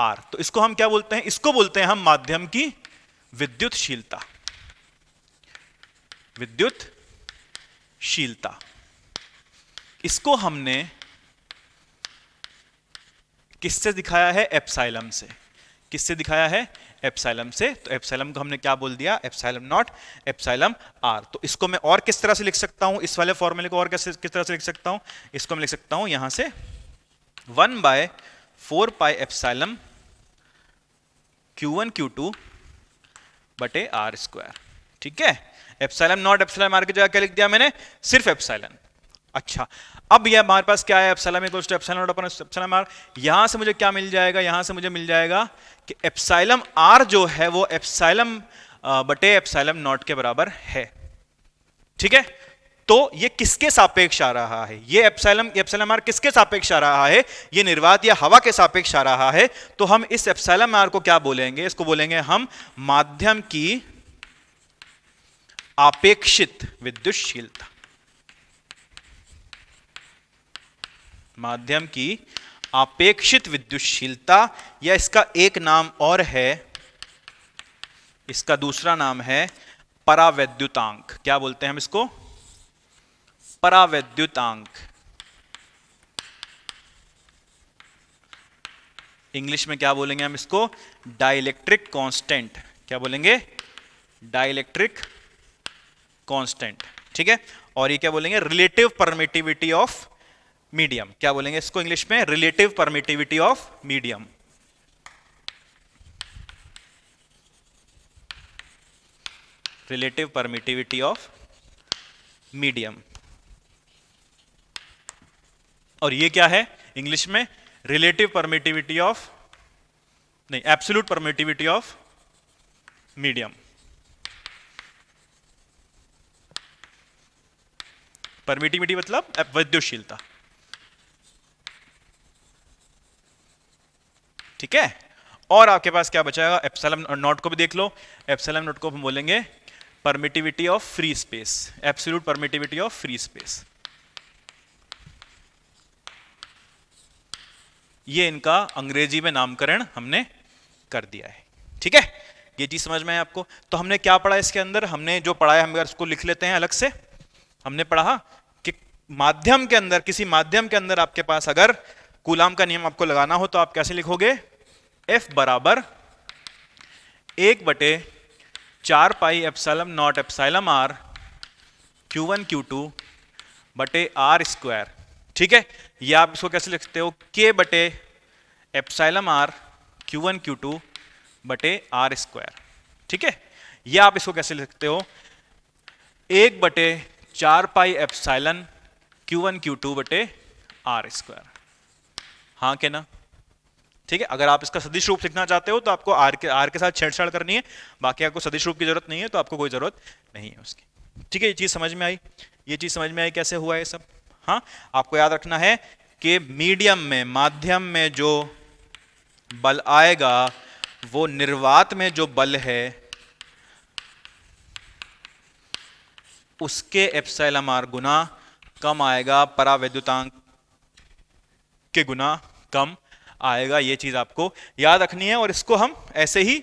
R। तो इसको हम क्या बोलते हैं? इसको बोलते हैं हम माध्यम की विद्युतशीलता, विद्युतशीलता। इसको हमने किससे दिखाया है? एप्सिलॉन से। किससे दिखाया है? एप्सिलॉन से। तो एप्सिलॉन को हमने क्या बोल दिया? Epsilon naught epsilon R। तो इसको मैं और किस तरह से लिख सकता हूं? इस वाले फॉर्मूले को और किस तरह से लिख सकता हूं? इसको मैं लिख सकता हूं यहां से 1/4 पाई एप्सिलॉन Q1 Q2 बटे R स्क्वायर, ठीक है। एप्सिलॉन नॉट एप्सिलॉन R की जगह क्या लिख दिया मैंने? सिर्फ एप्सिलॉन। अच्छा, अब ये हमारे पास क्या है, epsilon equals to epsilon naught upon epsilon r. यहां से मुझे क्या मिल जाएगा, यहां से मुझे मिल जाएगा कि एप्सिलॉन आर जो है वो एप्सिलॉन बटे एप्सिलॉन नॉट के बराबर है। ठीक है, तो ये किसके सापेक्ष आ रहा है, ये एप्सिलॉन आर किसके सापेक्ष आ रहा है, ये निर्वात या हवा के सापेक्ष आ रहा है। तो हम इस एप्सिलॉन आर को क्या बोलेंगे, इसको बोलेंगे हम माध्यम की आपेक्षित विद्युतशीलता। माध्यम की आपेक्षित विद्युतशीलता, या इसका एक नाम और है, इसका दूसरा नाम है परावैद्युतांक। क्या बोलते हैं हम इसको, परावैद्युतांक। इंग्लिश में क्या बोलेंगे हम इसको, डाइलेक्ट्रिक कांस्टेंट। क्या बोलेंगे, डाइलेक्ट्रिक कांस्टेंट। ठीक है, और ये क्या बोलेंगे, रिलेटिव परमिटिविटी ऑफ मीडियम। क्या बोलेंगे इसको इंग्लिश में, relative permittivity of medium. Relative permittivity of medium. और ये क्या है इंग्लिश में, रिलेटिव परमिटिविटी ऑफ, नहीं, absolute permittivity of medium. Permittivity मतलब विद्युतशीलता। ठीक है, और आपके पास क्या बचाएगा, एप्सिलॉन नॉट को भी देख लो। एप्सिलॉन नॉट को हम बोलेंगे permittivity of free space, absolute permittivity of free space. ये इनका अंग्रेजी में नामकरण हमने कर दिया है। ठीक है, ये चीज समझ में है आपको। तो हमने क्या पढ़ा इसके अंदर, हमने जो पढ़ा है हम अगर उसको लिख लेते हैं अलग से। हमने पढ़ा कि माध्यम के अंदर, किसी माध्यम के अंदर आपके पास अगर कूलाम का नियम आपको लगाना हो तो आप कैसे लिखोगे, F बराबर 1/4 pi epsilon naught epsilon r Q1 Q2 बटे आर स्क्वायर। ठीक है, या आप इसको कैसे लिखते हो, K बटे एप्सिलॉन आर Q1 Q2 बटे आर स्क्वायर। ठीक है, या आप इसको कैसे लिखते हो, 1/4 पाई एप्सिलॉन Q1 Q2 बटे आर स्क्वायर। हाँ के ना, ठीक है। अगर आप इसका सदिश रूप लिखना चाहते हो तो आपको आर के साथ छेड़छाड़ करनी है, बाकी आपको सदिश रूप की जरूरत नहीं है, तो आपको कोई जरूरत नहीं है उसकी। ठीक है, ये चीज समझ में आई, ये चीज समझ में आई कैसे हुआ ये सब। हाँ, आपको याद रखना है कि मीडियम में, माध्यम में जो बल आएगा वो निर्वात में जो बल है उसके एप्सिलॉन आर गुना कम आएगा, परावैद्युतांक के गुना कम आएगा। ये चीज आपको याद रखनी है, और इसको हम ऐसे ही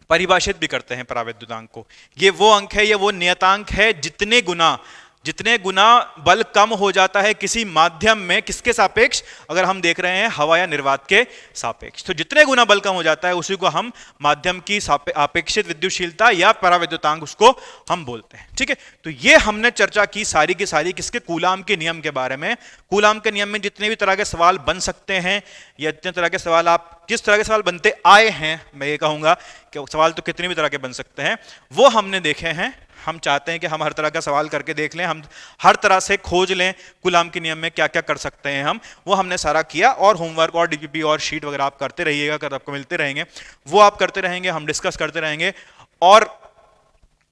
परिभाषित भी करते हैं परावैद्युतांक को। ये वो अंक है, ये वो नियतांक है जितने गुना बल कम हो जाता है किसी माध्यम में, किसके सापेक्ष, अगर हम देख रहे हैं हवा या निर्वात के सापेक्ष, तो जितने गुना बल कम हो जाता है उसी को हम माध्यम की आपेक्षित विद्युतशीलता या परावैद्युतांक उसको हम बोलते हैं। ठीक है, तो ये हमने चर्चा की सारी की सारी किसके, कूलाम के नियम के बारे में। कूलाम के नियम में जितने भी तरह के सवाल बन सकते हैं, या इतने तरह के सवाल आप, जिस तरह के सवाल बनते आए हैं, मैं ये कहूंगा कि सवाल तो कितने भी तरह के बन सकते हैं, वो हमने देखे हैं। हम चाहते हैं कि हम हर तरह का सवाल करके देख लें, हम हर तरह से खोज लें कूलाम के नियम में क्या क्या कर सकते हैं हम, वो हमने सारा किया। और होमवर्क और डीपीपी और शीट वगैरह आप करते रहिएगा, अगर आपको मिलते रहेंगे वो आप करते रहेंगे, हम डिस्कस करते रहेंगे। और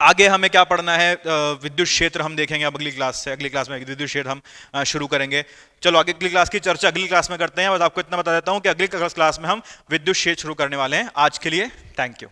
आगे हमें क्या पढ़ना है, विद्युत क्षेत्र हम देखेंगे अब अगली क्लास से। अगली क्लास में विद्युत क्षेत्र हम शुरू करेंगे। चलो आगे अगली क्लास की चर्चा अगली क्लास में करते हैं। बस आपको इतना बता देता हूं कि अगली क्लास में हम विद्युत क्षेत्र शुरू करने वाले हैं। आज के लिए थैंक यू।